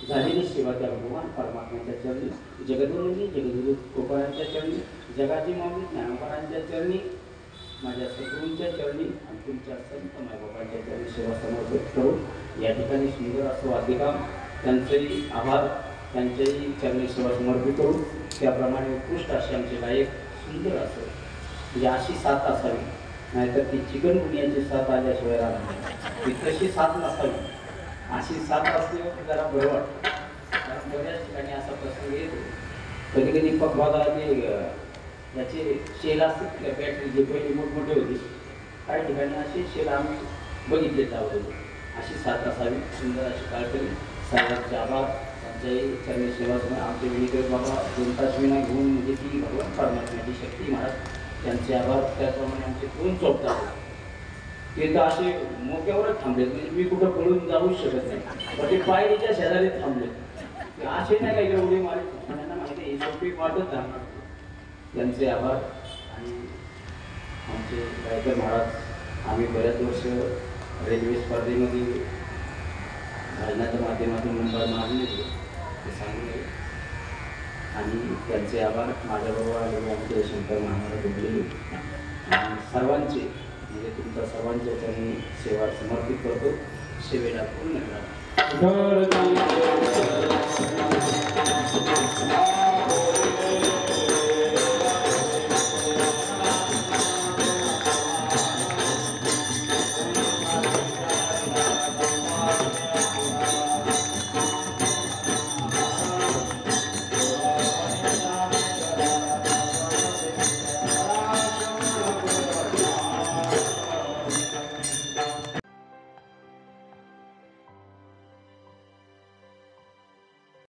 झालेली सेवा त्या भगवान परमात्म्याच्या चरणी, जगद्गुरूंनी जगद्गुरु गोपाळांच्या चरणी, जगाची माऊली ज्ञानोबारांच्या चरणी, माझ्या सद्गुरूंच्या चरणी आणि तुमच्या संत मायबाबांच्या चरणी सेवा समर्पित करून या ठिकाणी सुंदर असं वाद्यकाम, त्यांचेही आभार, त्यांच्याही चरणी सेवा समर्पित करून त्याप्रमाणे उत्कृष्ट असे आमचे गायक सुंदर असं म्हणजे अशी साथ असावी, नाहीतर ती चिकनगुनियाची साथ आल्याशिवाय राहणार, ती तशी साथ नसावी. अशी साथ असल्यावर जरा बरं वाटतं. कारण बऱ्याच ठिकाणी असा प्रसंग येतो, कधी कधी पकवादा ते याचे शेल असतात, बॅटरी जे पहिले मोठमोठे होते, काही ठिकाणी असे शेल आम्ही बघितले जावं. अशी साथ असावी, सुंदर अशी काळकरी. साहेबांचे आभार, त्यांच्याही चरणी सेवा आमचे विनिकर बाबा 2 तास विना घेऊन म्हणजे ती भगवान परमात्म्याची शक्ती महाराज, त्यांचे आभार. त्याप्रमाणे आमचे 2 चोपटा ते तर असे मोक्यावरच थांबलेत, म्हणजे मी कुठं पळून जाऊच शकत नाही, पण ते पायरीच्या शेजारी थांबले. ते असे नाही काही एवढे मारे, त्यांना माहिती आहे सोपी वाटत राहणार. त्यांचे आभार. आणि आमचे गायकर महाराज, आम्ही बऱ्याच वर्ष रेल्वे स्पर्धेमध्ये भाजनाच्या माध्यमातून नंबर मारले ते सांगले. आणि त्यांचे आभार. माझ्याबरोबर आलेले आमचे शंकर महाराज डुबले आणि सर्वांचे, म्हणजे तुमच्या सर्वांच्या त्यांनी सेवा समर्पित करतो. सेवेला पूर्ण करा.